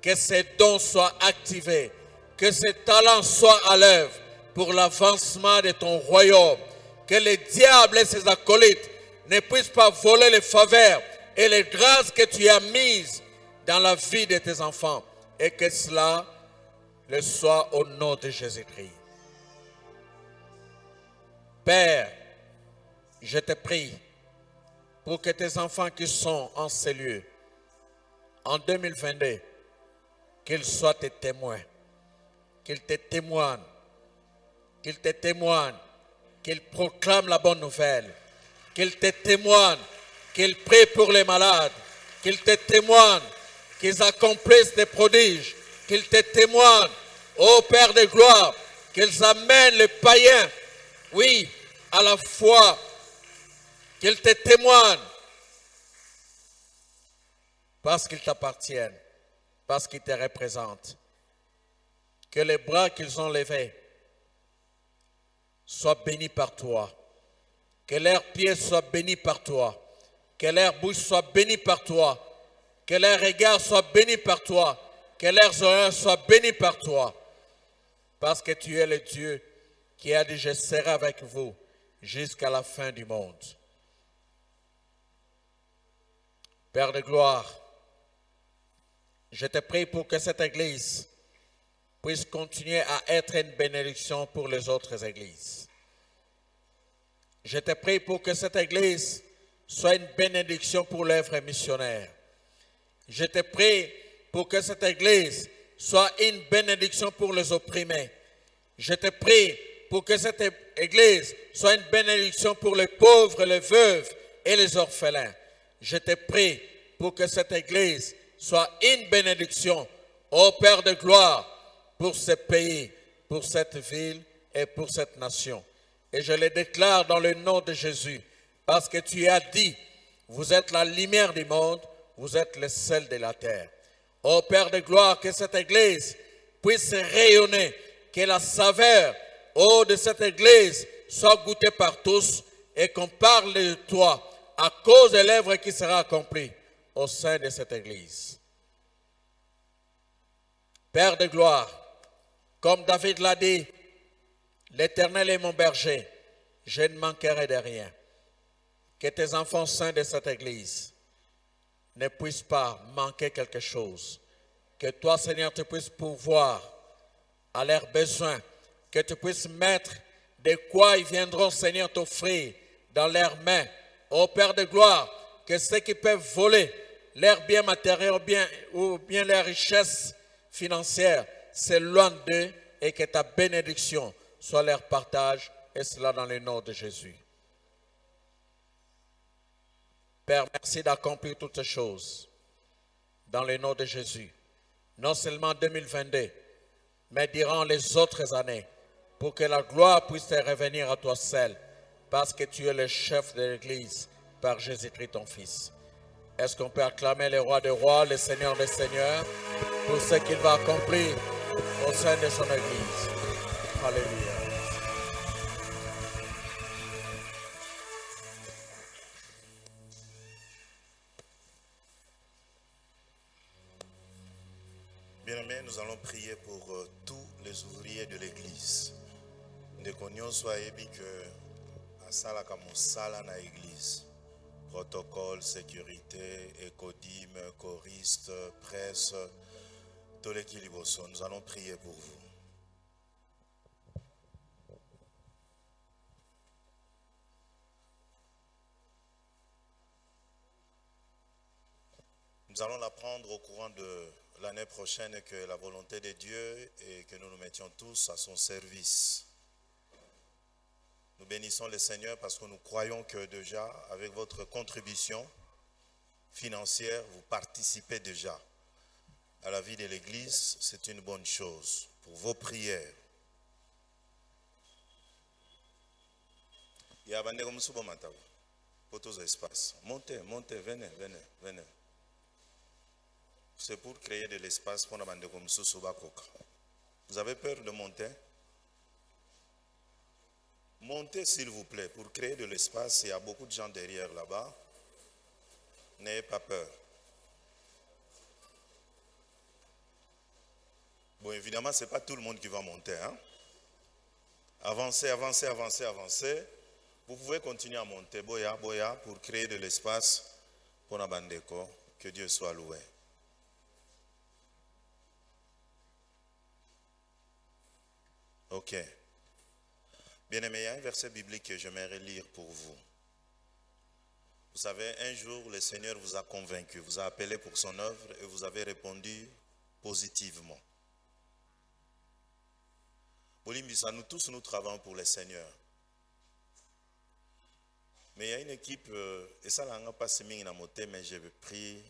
que ces dons soient activés, que ces talents soient à l'œuvre pour l'avancement de ton royaume, que les diables et ses acolytes ne puissent pas voler les faveurs et les grâces que tu as mises dans la vie de tes enfants, et que cela le soit au nom de Jésus-Christ. Père, je te prie pour que tes enfants qui sont en ces lieux, en 2022, qu'ils soient tes témoins, qu'ils te témoignent, qu'ils proclament la bonne nouvelle, qu'ils te témoignent, qu'ils prient pour les malades, qu'ils te témoignent, qu'ils accomplissent des prodiges, qu'ils te témoignent, ô Père de gloire, qu'ils amènent les païens, oui, à la foi, qu'ils te témoignent, parce qu'ils t'appartiennent, parce qu'ils te représentent. Que les bras qu'ils ont levés soient bénis par toi. Que leurs pieds soient bénis par toi. Que leur bouche soit bénie par toi. Que leurs regards soient bénis par toi. Que leurs oreilles soient bénis par toi. Parce que tu es le Dieu qui a dit, je serai avec vous jusqu'à la fin du monde. Père de gloire, je te prie pour que cette église puisse continuer à être une bénédiction pour les autres églises. Je te prie pour que cette église soit une bénédiction pour l'œuvre missionnaire. Je te prie pour que cette église soit une bénédiction pour les opprimés. Je te prie pour que cette église soit une bénédiction pour les pauvres, les veuves et les orphelins. Je te prie pour que cette église soit une bénédiction, ô Père de gloire, pour ce pays, pour cette ville et pour cette nation. Et je le déclare dans le nom de Jésus, parce que tu as dit, vous êtes la lumière du monde, vous êtes le sel de la terre. Ô Père de gloire, que cette église puisse rayonner, que la saveur, de cette église soit goûtée par tous et qu'on parle de toi à cause de l'œuvre qui sera accomplie au sein de cette église. Père de gloire, comme David l'a dit, l'Éternel est mon berger, je ne manquerai de rien. Que tes enfants saints de cette église ne puissent pas manquer quelque chose. Que toi, Seigneur, tu puisses pourvoir à leurs besoins. Que tu puisses mettre de quoi ils viendront, Seigneur, t'offrir dans leurs mains. Ô Père de gloire, que ceux qui peuvent voler leurs biens matériels ou bien leurs richesses financières s'éloignent d'eux et que ta bénédiction soit leur partage, et cela dans le nom de Jésus. Père, merci d'accomplir toutes ces choses dans le nom de Jésus. Non seulement 2022, mais durant les autres années, pour que la gloire puisse te revenir à toi seul, parce que tu es le chef de l'Église par Jésus-Christ ton Fils. Est-ce qu'on peut acclamer le roi des rois, le Seigneur des seigneurs, pour ce qu'il va accomplir au sein de son Église? Alléluia.
Bien-aimés, nous allons prier pour tous les ouvriers de l'Église. De qu'on soit ébi que à sala comme sala na Église. Protocole, sécurité, écodime, choriste, presse, tout l'équilibre. Nous allons prier pour vous. Nous allons l'apprendre au courant de l'année prochaine que la volonté de Dieu est que nous nous mettions tous à son service. Nous bénissons le Seigneur parce que nous croyons que déjà, avec votre contribution financière, vous participez déjà à la vie de l'Église. C'est une bonne chose pour vos prières. Il y a des gens pour tous les espaces. Montez, venez. C'est pour créer de l'espace pour les gens. Vous avez peur de monter? Montez s'il vous plaît pour créer de l'espace. Il y a beaucoup de gens derrière là-bas. N'ayez pas peur. Bon, évidemment, ce n'est pas tout le monde qui va monter. Hein? Avancez. Vous pouvez continuer à monter. Boya, pour créer de l'espace pour la bandeko. Que Dieu soit loué. Ok. Bien-aimés, il y a un verset biblique que j'aimerais lire pour vous. Vous savez, un jour, le Seigneur vous a convaincu, vous a appelé pour son œuvre et vous avez répondu positivement. Bolimbisa, nous tous, nous travaillons pour le Seigneur. Mais il y a une équipe, et ça n'a pas passé mingi na moté, mais j'ai pris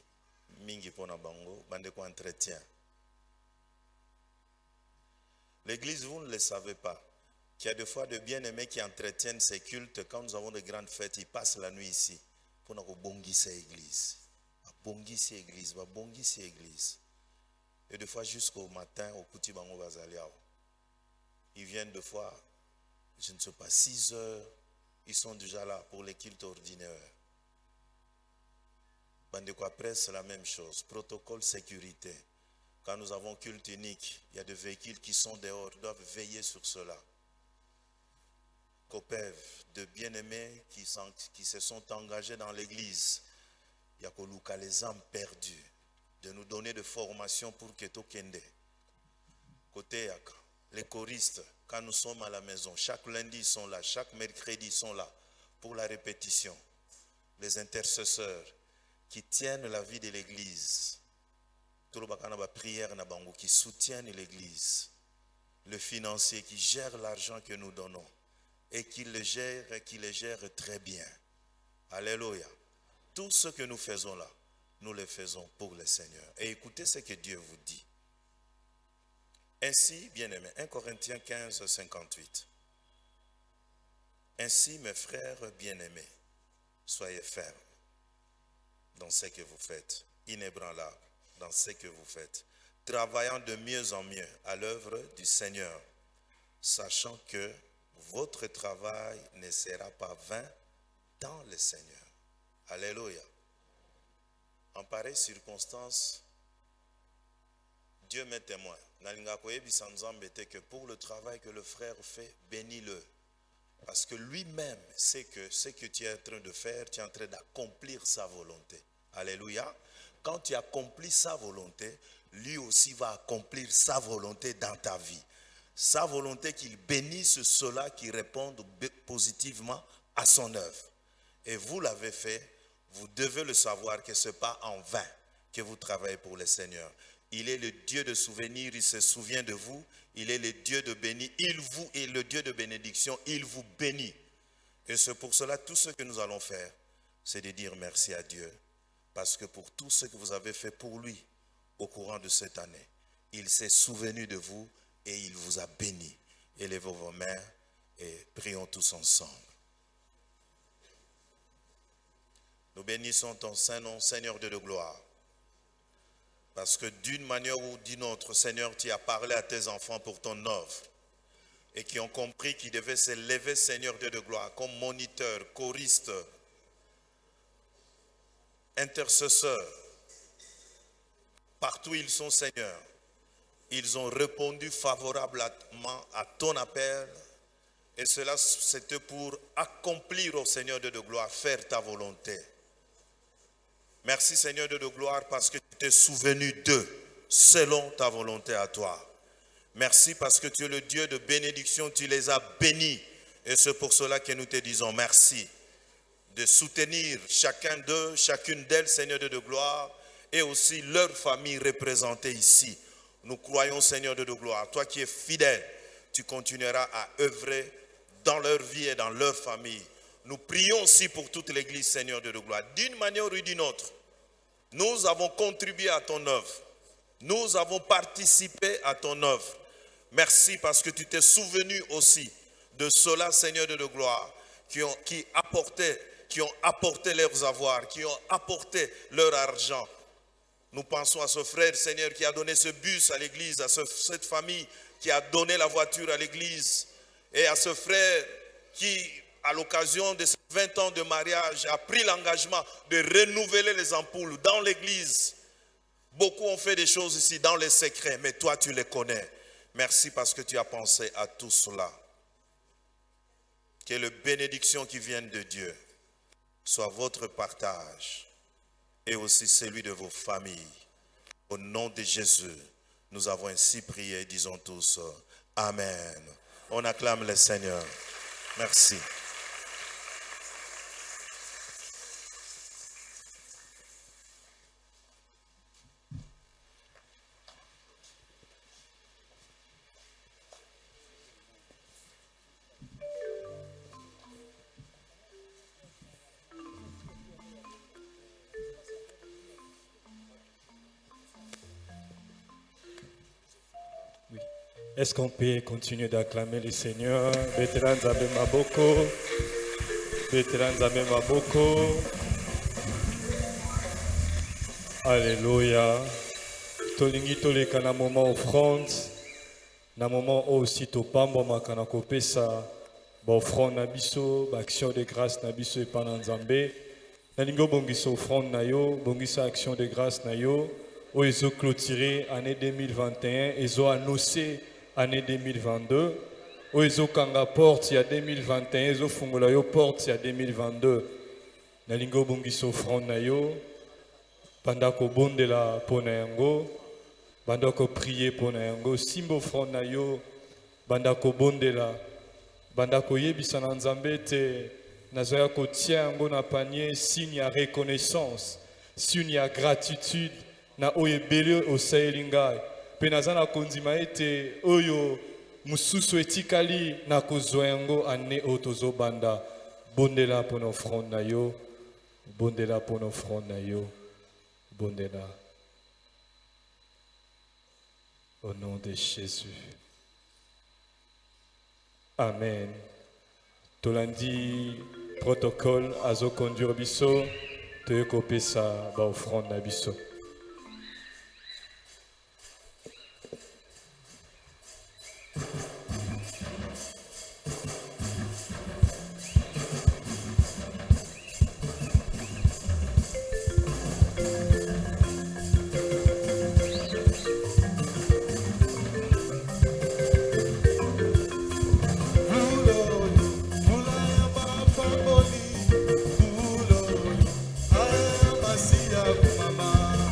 mingi pour na bango, bande ko entretien. L'église, vous ne le savez pas, qu'il y a des fois de bien-aimés qui entretiennent ces cultes. Quand nous avons de grandes fêtes, ils passent la nuit ici pour nous bongir l'église. Bongir l'église, bongir l'église. Et des fois jusqu'au matin, au petit bango bazaliao. Ils viennent des fois, je ne sais pas, 6 heures, ils sont déjà là pour les cultes ordinaires. Bande quoi presse, c'est la même chose. Protocole sécurité. Quand nous avons culte unique, il y a des véhicules qui sont dehors, doivent veiller sur cela. Copev, de bien-aimés qui se sont engagés dans l'église. Il y a les âmes perdues, de nous donner de formation pour que Tokende. Côté Yaka, les choristes, quand nous sommes à la maison, chaque lundi ils sont là, chaque mercredi ils sont là pour la répétition. Les intercesseurs qui tiennent la vie de l'église. Qui soutiennent l'église, le financier qui gère l'argent que nous donnons et qui le gère très bien. Alléluia. Tout ce que nous faisons là, nous le faisons pour le Seigneur. Et écoutez ce que Dieu vous dit. Ainsi, bien-aimés, 1 Corinthiens 15, 58. Ainsi, mes frères bien-aimés, soyez fermes dans ce que vous faites, inébranlables dans ce que vous faites, travaillant de mieux en mieux à l'œuvre du Seigneur, sachant que votre travail ne sera pas vain dans le Seigneur. Alléluia. En pareille circonstance, Dieu m'est témoin. Que pour le travail que le frère fait, bénis-le. Parce que lui-même sait que ce que tu es en train de faire, tu es en train d'accomplir sa volonté. Alléluia. Quand tu accomplis sa volonté, lui aussi va accomplir sa volonté dans ta vie. Sa volonté qu'il bénisse ceux-là qui répondent positivement à son œuvre. Et vous l'avez fait, vous devez le savoir que ce n'est pas en vain que vous travaillez pour le Seigneur. Il est le Dieu de souvenir, il se souvient de vous. Il est le Dieu de béni, il vous est le Dieu de bénédiction, il vous bénit. Et c'est pour cela, tout ce que nous allons faire, c'est de dire merci à Dieu. Parce que pour tout ce que vous avez fait pour lui au courant de cette année, il s'est souvenu de vous et il vous a béni. Élevez vos mains et prions tous ensemble. Nous bénissons ton Saint-Nom, Seigneur Dieu de gloire. Parce que d'une manière ou d'une autre, Seigneur, tu as parlé à tes enfants pour ton œuvre. Et qui ont compris qu'ils devaient se lever, Seigneur Dieu de gloire, comme moniteur, choriste, intercesseurs. Partout où ils sont, Seigneur, ils ont répondu favorablement à ton appel. Et cela, c'était pour accomplir au Seigneur Dieu de gloire, faire ta volonté. Merci Seigneur Dieu de gloire parce que tu t'es souvenu d'eux selon ta volonté à toi. Merci parce que tu es le Dieu de bénédiction, tu les as bénis. Et c'est pour cela que nous te disons merci de soutenir chacun d'eux, chacune d'elles, Seigneur Dieu de gloire, et aussi leur famille représentée ici. Nous croyons Seigneur Dieu de gloire, toi qui es fidèle, tu continueras à œuvrer dans leur vie et dans leur famille. Nous prions aussi pour toute l'église, Seigneur Dieu de gloire. D'une manière ou d'une autre, nous avons contribué à ton œuvre. Nous avons participé à ton œuvre. Merci parce que tu t'es souvenu aussi de ceux-là, Seigneur Dieu de gloire, qui ont apporté leurs avoirs, qui ont apporté leur argent. Nous pensons à ce frère, Seigneur, qui a donné ce bus à l'église, à cette famille qui a donné la voiture à l'église, et à ce frère qui, à l'occasion de ces 20 ans de mariage, a pris l'engagement de renouveler les ampoules dans l'église. Beaucoup ont fait des choses ici dans les secrets, mais toi tu les connais. Merci parce que tu as pensé à tout cela. Que les bénédictions qui viennent de Dieu soient votre partage et aussi celui de vos familles. Au nom de Jésus, nous avons ainsi prié, disons tous Amen. On acclame le Seigneur. Merci.
Est-ce qu'on peut continuer d'acclamer le Seigneur? Vétéran Nzambe Maboko. Vétéran Nzambe Maboko. Alléluia. Tolingi toleka na moment offrande. Na moment aussi topambo makana kopesa ba offrande na biso, ba action de grâce na biso epa na Nzambe. Na lingo bongiso offrande na yo, bongisa action de grâce na yo. O ezo clôturer année 2021, ezo annoncé année 2022. O ezo kanga porte ya 2021, ezo fungola yo porte ya 2022. Na lingo bongiso offrande na yo. Pendant ko bondela pona yango, pendant ko prier pona yango, simbo offrande na yo, pendant ko bondela, pendant ko yebisa na Nzambe te nazoya ko tia yango na panier, signe ya reconnaissance, signe ya gratitude na oyebele osayeli ngai. Pe naza na kondima ete oyo mususu etikali na kozwa yango ane oyo tozobanda. Bondela pona offrande na yo, bondela pona offrande na yo. Bondela. Au nom de Jésus. Amen. Tolandi protocole azo conduire biso, te kopesa ba offrande na biso.
Mama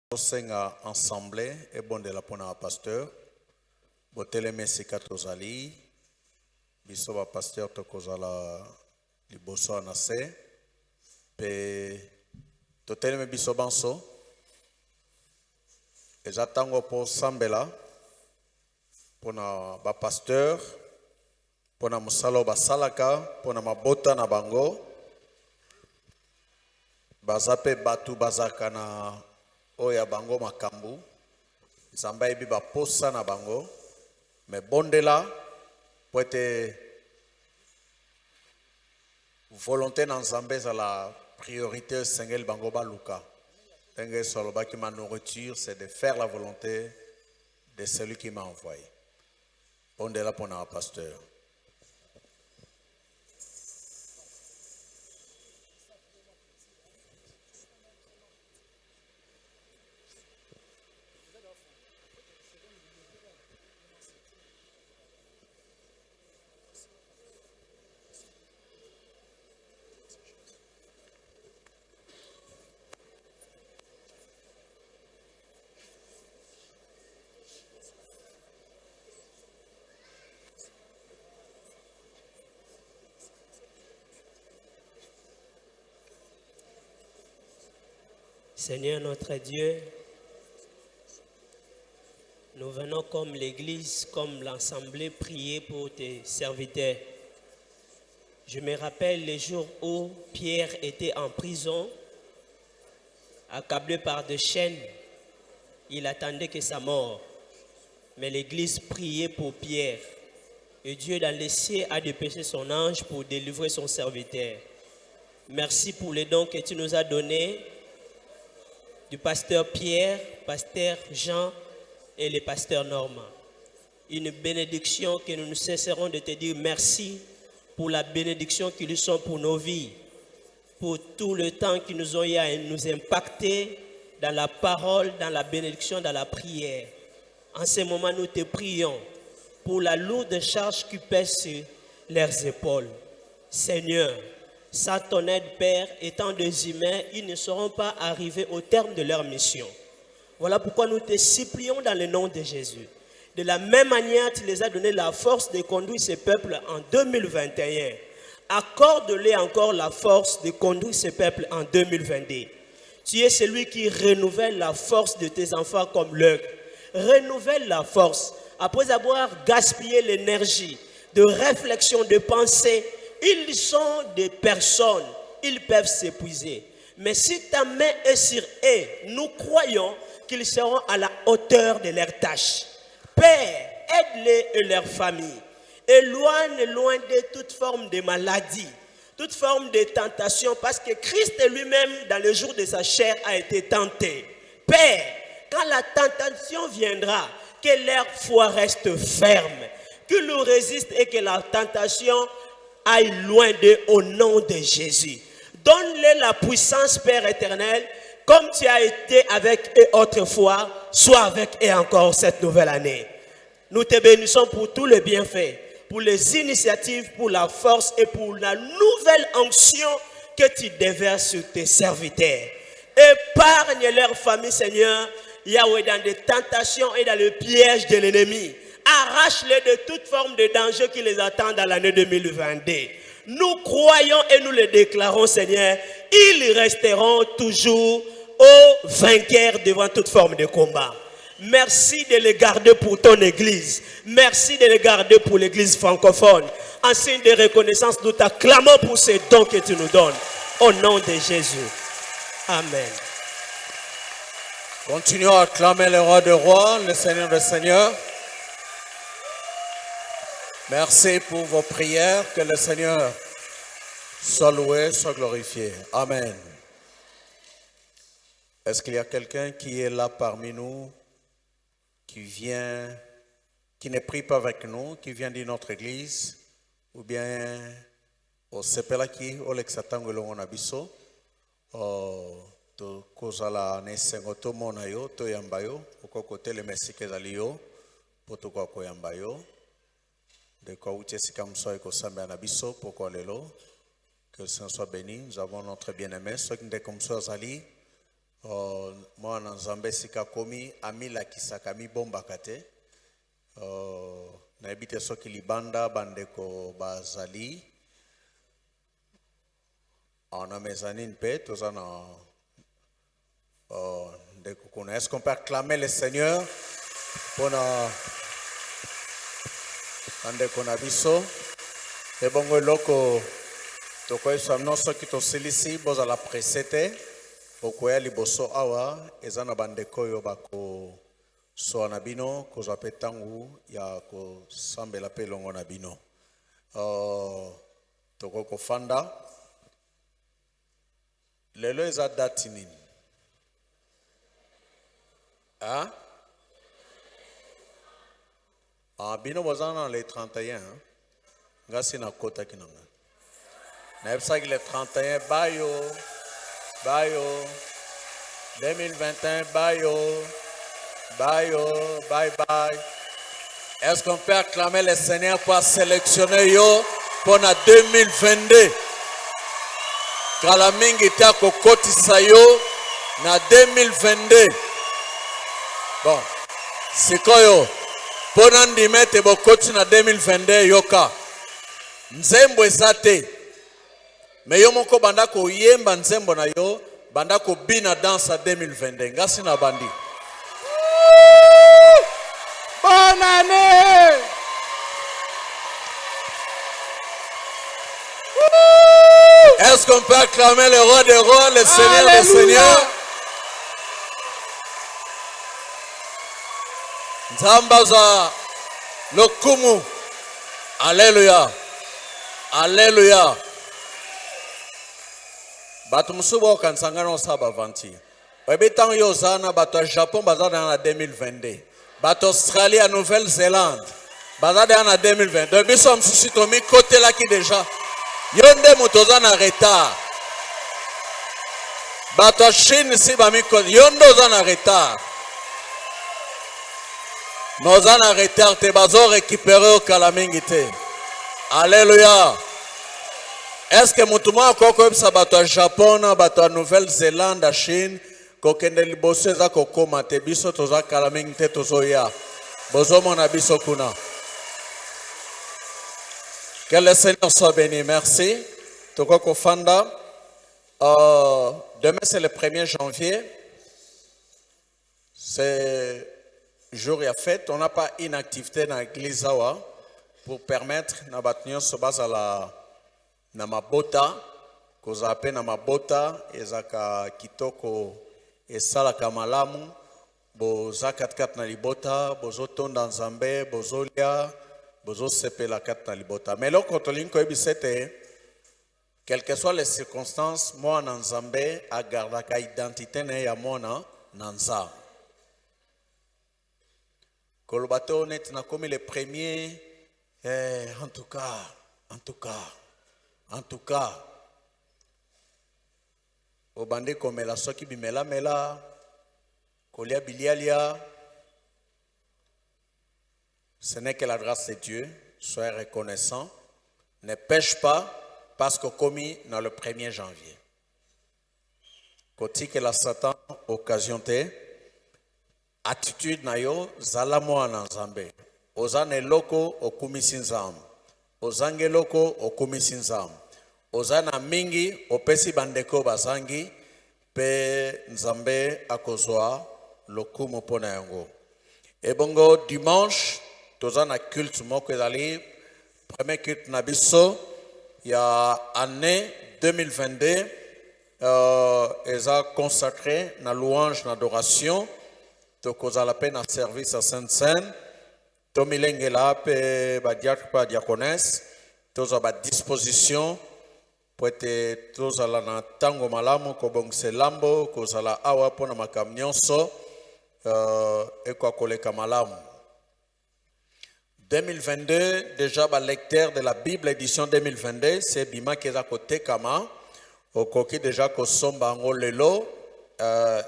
tosenga ensemble ebondela mpona pasteur botelemi esika tozali biso bapasteur tokozala liboso na se mpe totelemi biso banso eza ntango mpo sambela mpona bapasteur mpona mosala oyo basalaka mpona mabota na bango baza mpe bato bazalaka na oyo ya bango makambo nzambe ayebi baposa na bango me bondela po ete volonté na nzambe ezala priorité esengeli bango baluka ndenge Yesu alobaki ma nourriture c'est de faire la volonté de celui qui m'a envoyé. Bondela mpona pasteur.
Seigneur notre Dieu, nous venons comme l'Église, comme l'Assemblée, prier pour tes serviteurs. Je me rappelle les jours où Pierre était en prison, accablé par des chaînes. Il attendait que sa mort. Mais l'Église priait pour Pierre. Et Dieu dans les cieux a dépêché son ange pour délivrer son serviteur. Merci pour les dons que tu nous as donnés, du pasteur Pierre, pasteur Jean et le pasteur Normand. Une bénédiction que nous ne cesserons de te dire merci pour la bénédiction qu'ils sont pour nos vies, pour tout le temps qu'ils nous ont eu à nous impacter dans la parole, dans la bénédiction, dans la prière. En ce moment, nous te prions pour la lourde charge qui pèse sur leurs épaules. Seigneur, sans ton aide, Père, étant des humains, ils ne seront pas arrivés au terme de leur mission. Voilà pourquoi nous te supplions dans le nom de Jésus. De la même manière, tu les as donné la force de conduire ce peuple en 2021. Accorde-les encore la force de conduire ce peuple en 2022. Tu es celui qui renouvelle la force de tes enfants comme l'œuvre. Renouvelle la force. Après avoir gaspillé l'énergie de réflexion, de pensée, ils sont des personnes, ils peuvent s'épuiser. Mais si ta main est sur eux, nous croyons qu'ils seront à la hauteur de leurs tâches. Père, aide-les et leurs familles. Éloigne loin de toute forme de maladie, toute forme de tentation, parce que Christ lui-même, dans le jour de sa chair, a été tenté. Père, quand la tentation viendra, que leur foi reste ferme, qu'ils nous résistent et que la tentation aille loin d'eux au nom de Jésus. Donne-les la puissance, Père éternel, comme tu as été avec eux autrefois, sois avec eux encore cette nouvelle année. Nous te bénissons pour tous les bienfaits, pour les initiatives, pour la force et pour la nouvelle onction que tu déverses sur tes serviteurs. Épargne leur famille, Seigneur, Yahweh, dans des tentations et dans le piège de l'ennemi. Arrache-les de toute forme de danger qui les attend dans l'année 2022. Nous croyons et nous le déclarons, Seigneur, ils resteront toujours aux vainqueurs devant toute forme de combat. Merci de les garder pour ton église. Merci de les garder pour l'église francophone. En signe de reconnaissance, nous t'acclamons pour ces dons que tu nous donnes. Au nom de Jésus. Amen.
Continuons à acclamer le roi des rois, le Seigneur des seigneurs. Merci pour vos prières. Que le Seigneur soit loué, soit glorifié. Amen. Est-ce qu'il y a quelqu'un qui est là parmi nous, qui vient, qui ne prie pas avec nous, qui vient de notre église, ou bien au sepelaki, au lexatango longo biso, to kozala nesengo to mona yo, to yamba yo, oko kote le mesike zali yo, poto kwa koyamba yo. De quoi uche sikamso eko sambe anabiso poko lelo. Que le Seigneur soit béni. Nous avons notre bien-aimé, ceux qui sont comme ça zali. Mwana Nzambe sika komi amila kisaka mi bomba kate. Na ebite soki libanda bandeko bazali. On mezanine pe tozana ndeko kuna. Est-ce qu'on peut acclamer le Seigneur pour bandeko na biso? Et bongo loko toko eso no soki to silisi boza la presete. Okoya liboso awa ezana bandeko yo bako so na bino kozwa pe tangu ya ko sambela pe longo na bino. Toko kofanda lelo eza date nini? Ah? Bino bozana le 31 ngasi na kota kinanga. Na epsa ki le 31 Bayo 2021 bye bye. Est-ce qu'on peut acclamer le Seigneur pour sélectionner yo pour na 2022? Kala mingi ta kokotisa yo na 2022. Bon, sikoyo pona ndimete bokoti na 2022 yoka. Nzembo ezate. Mais yo moko banda ko yemba nzembo na yo, banda ko bina danse 2022. Ngasi na bandi.
Bonne année!
Est-ce qu'on peut acclamer le roi des rois, le Seigneur des seigneurs? Nzambaza lokumu. Alléluia. Alléluia. Bato musubo kansangana osaba vanti. Webetan yozana bato Japon bazada na 2022. Bato Australie à Nouvelle-Zélande bazada na 2022. Biso msusi tomi côté là qui déjà. Yonde mutoza na retard. Bato Chine si bami côté. Yondo za na retard. Nos en retard te bazo récupérer au kalamingite. Alléluia. Est-ce que mutuma koko sa bato Japon, bato Nouvelle-Zélande, Chine, kokende liboso za kokoma te biso toza kalamingite tozoya. Bozo mona biso kuna. Que le Seigneur soit béni. Merci. Toko Fanda. Demain c'est le 1er janvier. C'est jour et fête. On n'a pas une activité dans l'église pour permettre na batnion se base à la na mabota koza pe na mabota ezaka kitoko esala kamalamu boza kat na libota bozo tonda nzambe bozolia bozo sepela kat na libota mais là quand on ko ebisete quelles que soient les circonstances moi na nzambe a gardaka identité na ya mona na nzambe kolobato honnête na comme les premiers en tout cas au bandé comme la soki bimela mela kolia bilialia. Ce n'est que la grâce de Dieu. Soyez reconnaissant. Ne pêche pas parce que commis dans le 1er janvier. Koti que la Satan occasion te attitude na yo zala mwana nzambe. Ozane loko okumisi nzambe. Ozange loko okumisi nzambe. Ozana mingi opesi bandeko bazangi pe nzambe akozwa lokumu pona yango. Et bongo dimanche tozana culte moko ezali premier culte na biso ya année 2022 eza consacré na louange na adoration tokozala pe na service à Sainte-Seine tomilengela pe ba diacre pa diaconesse toza ba disposition pour être tozala na tango malamu kobongse lambo kozala awa pona makambo nyonso ekwa koleka malamu. 2022 déjà ba lecteur de la Bible édition 2022 c'est bima keza kote kama okoki déjà kosomba ngo lelo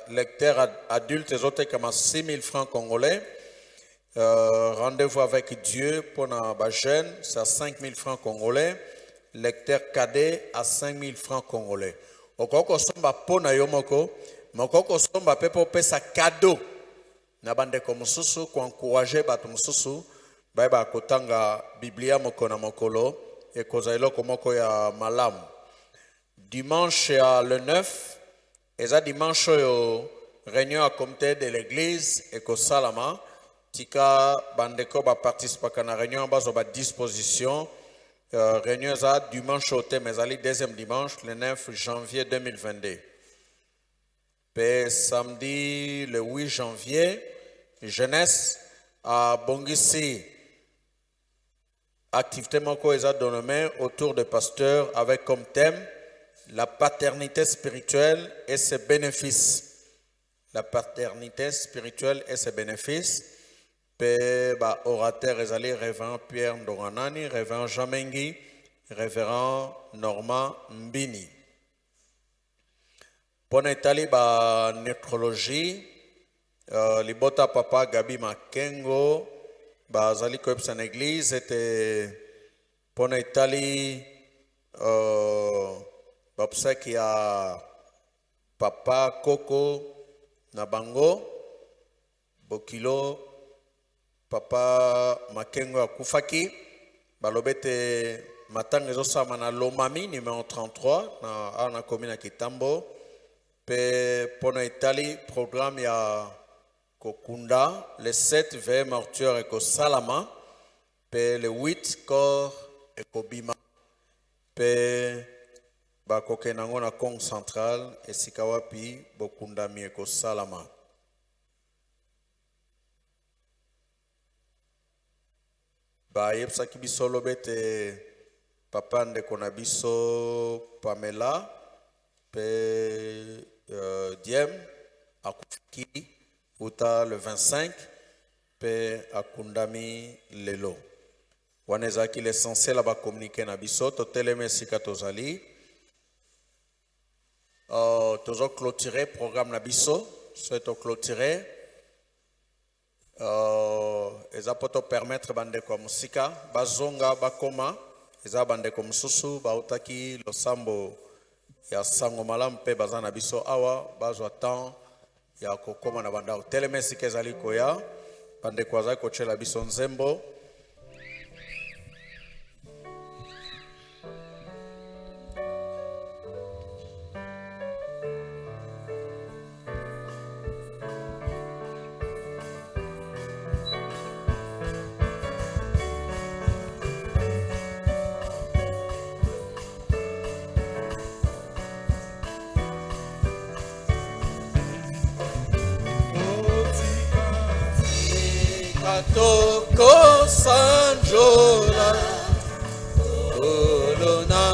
lecteur adulte ezote kama 6 000 francs congolais. Rendez-vous avec Dieu pour na jeune, c'est à 5 000 francs congolais. Lecteur cadet à 5 000 francs congolais. Okoko somba pona yomoko, mokoko somba pe po pesa cadeau na bande ko mususu ko encourager bato mususu ba kotanga Biblia moko na mokolo e koza eloko moko ya malamu. Dimanche le 9 eza dimanche yo réunion à comité de l'église et ko salama tika bandeko ba participer na réunion bazo ba disposition réunion eza dimanche au thème ezali deuxième dimanche le 9 janvier 2022. Pe samedi le 8 janvier jeunesse à Bongisi activité moko eza dénommée autour des pasteurs avec comme thème la paternité spirituelle et ses bénéfices. La paternité spirituelle et ses bénéfices. Pe ba orateur ezali révérend Pierre Ndonganani, révérend Jamengi, révérend Normand Mbini. Pour Nathalie ba nécrologie, libota papa Gabi Makengo, ba zali koepsa na église était pour Nathalie babsa qui a papa Coco na bango bokilo papa Makengo akufaki balobete matanga ezosama na Lomami numéro 33 na commune ya Kitambo pe pona Italie programme ya kokunda le 7 ve mortuaire eko salama pe le 8 corps eko bima pe bakoke nango na Congo central esika wapi bokundami eko salama. Ba yepsaki biso lobete papa ndeko na biso Pamela pe Diem akufiki uta le 25 pe akundami lelo. Wanezaki l'essentiel ba communiquer na biso to teleme sika tozali tozo clôturer programme na biso souhaito clôturer eza poto permettre bandeko musika bazonga bakoma eza bandeko mususu bautaki losambo ya sango malamu pe bazana biso awa bazwa temps ya kokoma na bandao teleme sika ezali koya bandeko azali kochela biso nzembo.
Toko sanjola olona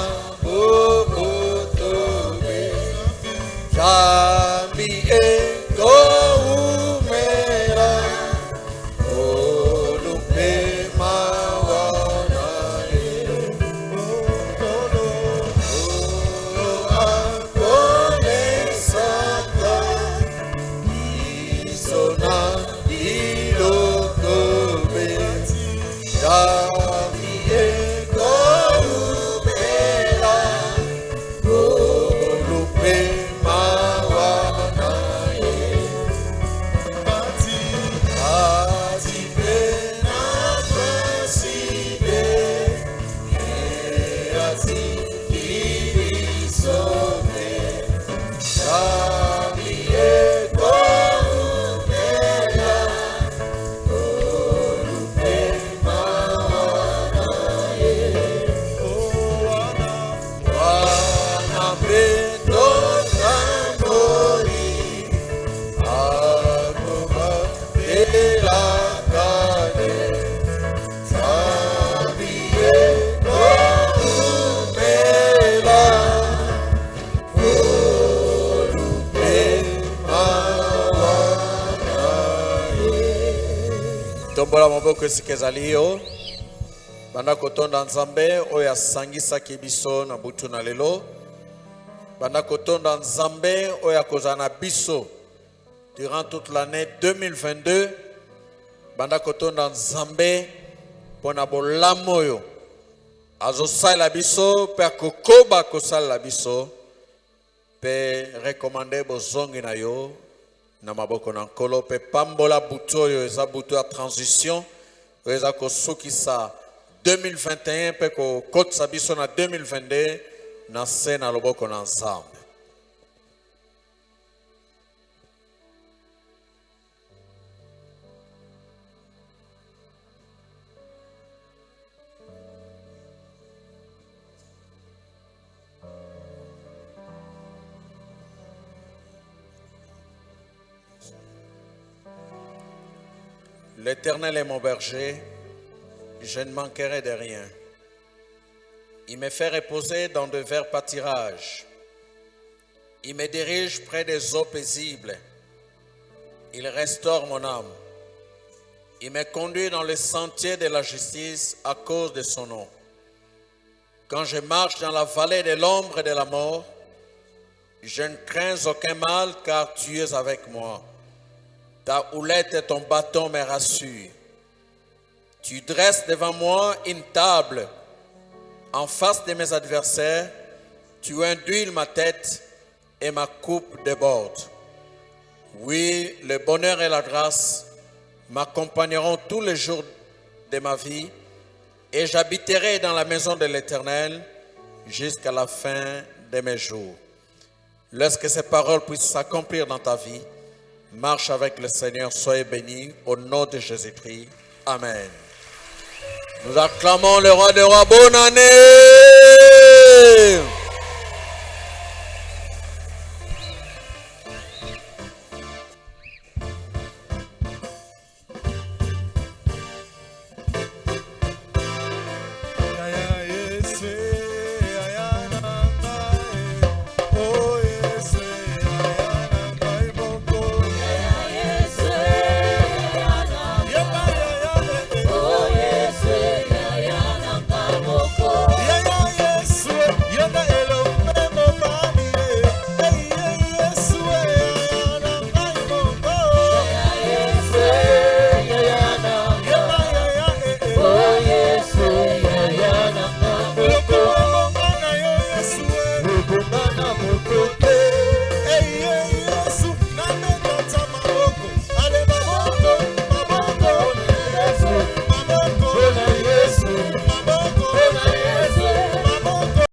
bobotobe jambi eko umera olupe mawana olo akone sata isona tombola maboko esika ezali yo banda kotonda nzambe oyo asangisaki biso na butu na lelo banda kotonda nzambe oyo akozala na biso durant toute l'année 2022 banda kotonda nzambe mpona bolamu oyo azosalela biso mpe akokoba kosalela biso
pe recommandé bozongi na yo na maboko na nkolo pe pambola butu oyo eza butu ya transition oyo eza kosukisa 2021 pe kokotisa biso na 2022 na se na loboko na nzambe. L'Éternel est mon berger, je ne manquerai de rien. Il me fait reposer dans de verts pâtirages. Il me dirige près des eaux paisibles. Il restaure mon âme. Il me conduit dans les sentiers de la justice à cause de son nom. Quand je marche dans la vallée de l'ombre de la mort, je ne crains aucun mal car tu es avec moi. Ta houlette et ton bâton me rassurent. Tu dresses devant moi une table en face de mes adversaires. Tu induis ma tête et ma coupe déborde. Oui, le bonheur et la grâce m'accompagneront tous les jours de ma vie et j'habiterai dans la maison de l'Éternel jusqu'à la fin de mes jours. Lorsque ces paroles puissent s'accomplir dans ta vie, marche avec le Seigneur, soyez bénis au nom de Jésus-Christ. Amen. Nous acclamons le roi des rois. Bonne année!
Ya, ya, yes,